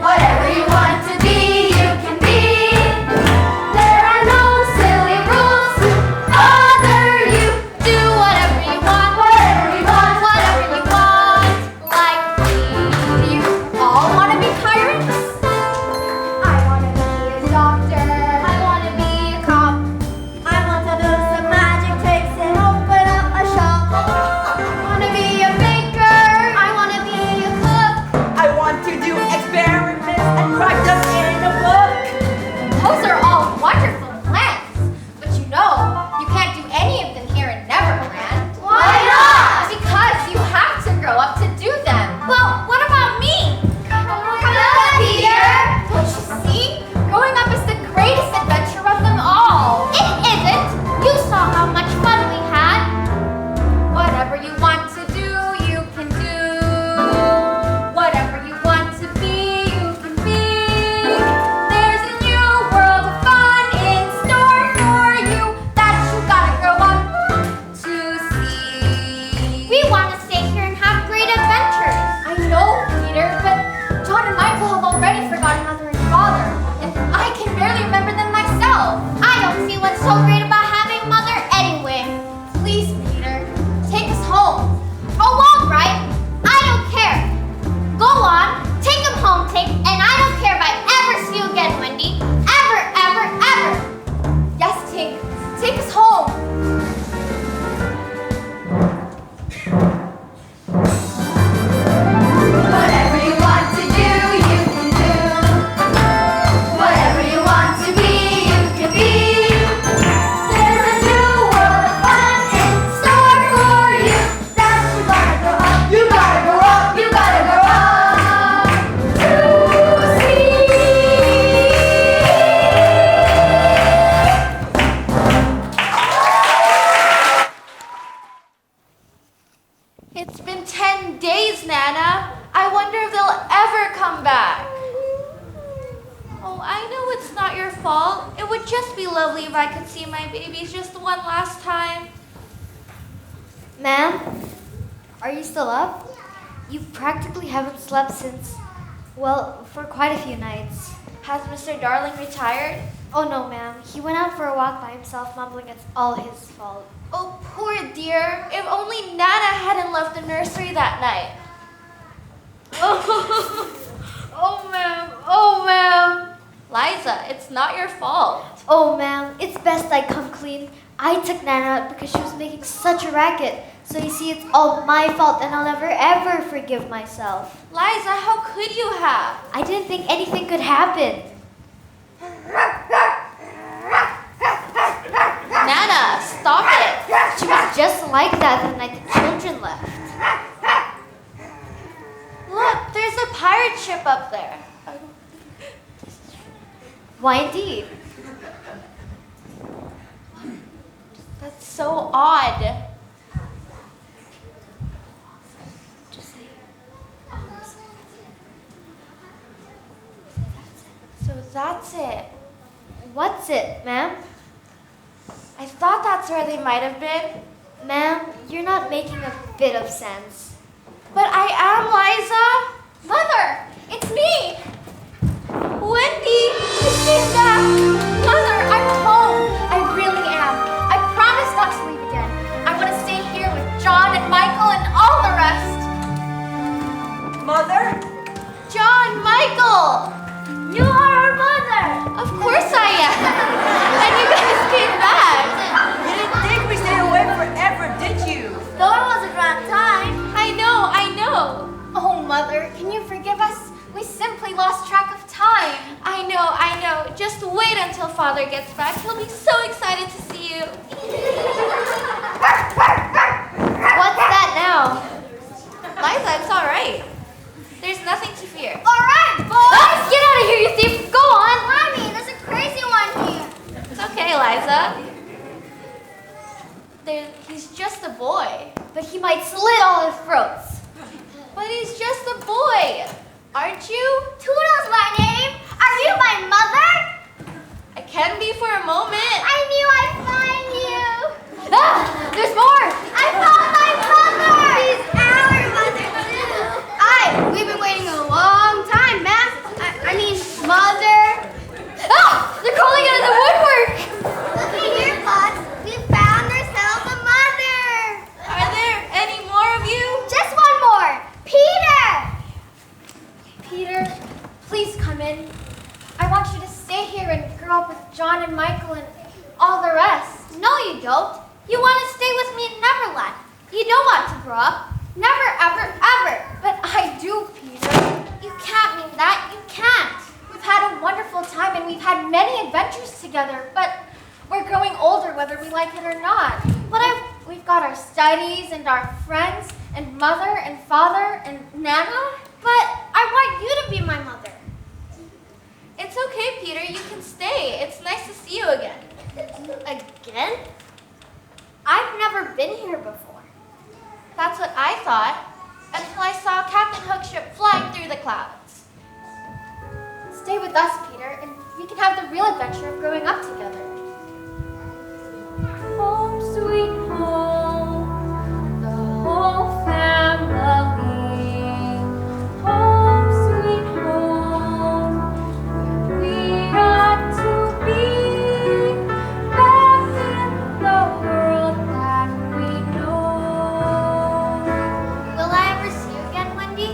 Whatever you want to be, you can be. There are no silly rules to bother you. Do whatever you want, Whatever you want, whatever you want, like me. Do you all want to be pirates? I want to be a doctor. I want to be a cop. I want to do some magic tricks and open up a shop. I want to be a baker. I want to be a cook. I want to do experiments and write them in a book. Those are all wonderful plans, but you know, you can't do any of them here in Neverland. Why not? Because you have to grow up to do them. Well, what about me? Come on, Peter. Don't you see? Growing up is the greatest adventure of them all. It isn't. You saw how much fun we had. Whatever you want to do, you can do. Whatever you want to be, you can be. There's a new world of fun in store for you that you gotta grow up to see. We want to stay here and have great adventures. I know, Peter, but John and Michael have already forgotten Mother and Father, and I can barely remember them myself. I don't see what's so great about having Mother anyway. Please, Peter, take us home. Oh, all right. I don't care. Go on. Take him home, and I don't care if I ever see you again, Wendy. Ever, ever, ever. Yes, Tink, take us home. Whatever you want to do, you can do. Whatever you want to be, you can be. There's a new world of fun in store for you that you gotta grow up. You gotta grow up. You gotta grow up to see. It's been 10 days, Nana. I wonder if they'll ever come back. Oh, I know it's not your fault. It would just be lovely if I could see my babies just one last time. Ma'am, are you still up? You practically haven't slept since, well, for quite a few nights. Has Mr. Darling retired? Oh no, ma'am. He went out for a walk by himself, mumbling it's all his fault. Oh, poor dear. If only Nana hadn't left the nursery that night. Oh, ma'am. Oh, ma'am. Liza, it's not your fault. Oh, ma'am, it's best I come clean. I took Nana out because she was making such a racket. So you see, it's all my fault and I'll never ever forgive myself. Liza, how could you have? I didn't think anything could happen. Nana, stop it. She was just like that the night the children left. Look, there's a pirate ship up there. Why indeed? That's so odd. So that's it. What's it, ma'am? I thought that's where they might have been. Ma'am, you're not making a bit of sense. But I am, Liza. Mother, it's me. Wendy, you came back. Mother, I'm home. I really am. I promise not to leave again. I want to stay here with John and Michael and all the rest. Mother? John, Michael. You are our mother! Of course I am. And you guys came back. You didn't think we stayed away forever, did you? Though it was a grand time. I know. Oh, Mother, can you forgive us? We simply lost track of time. I know. Just wait until Father gets back. He'll be so excited to see you. What's that now? Liza, it's all right. There's nothing to fear. All right, boys. Get out of here, you thief! Go on! Mommy, there's a crazy one here. It's okay, Liza. He's just a boy. But he might slit all his throats. But he's just a boy. Aren't you? Toodles, my name. Are you my mother? I can be for a moment. I knew I'd find you. Ah! There's more! I found my mother. She's our mother too. We've been waiting a long time, ma'am. I mean, mother. Ah! They're crawling out of the woodwork! Looky here, Pots. We found ourselves a mother. Are there any more of you? Just one more. Peter. Peter, please come in. I want you to stay here and grow up with John and Michael and all the rest. No, you don't. You want to stay with me in Neverland. You don't want to grow up. Never, ever, ever. But I do, Peter. You can't mean that. You can't. We've had a wonderful time and we've had many adventures together, but we're growing older whether we like it or not. We've got our studies and our friends and mother and father and Nana. But I want you to be my mother. It's okay, Peter. You can stay. It's nice to see you again. Again? I've never been here before. That's what I thought, until I saw Captain Hook's ship flying through the clouds. Stay with us, Peter, and we can have the real adventure of growing up together. Home, sweet home, the whole family. Home, sweet home, we ought to be back in the world that we know. Will I ever see you again, Wendy?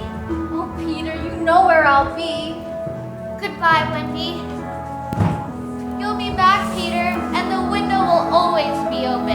Oh, Peter, you know where I'll be. Goodbye, Wendy. You'll be back, Peter, and the window will always be open.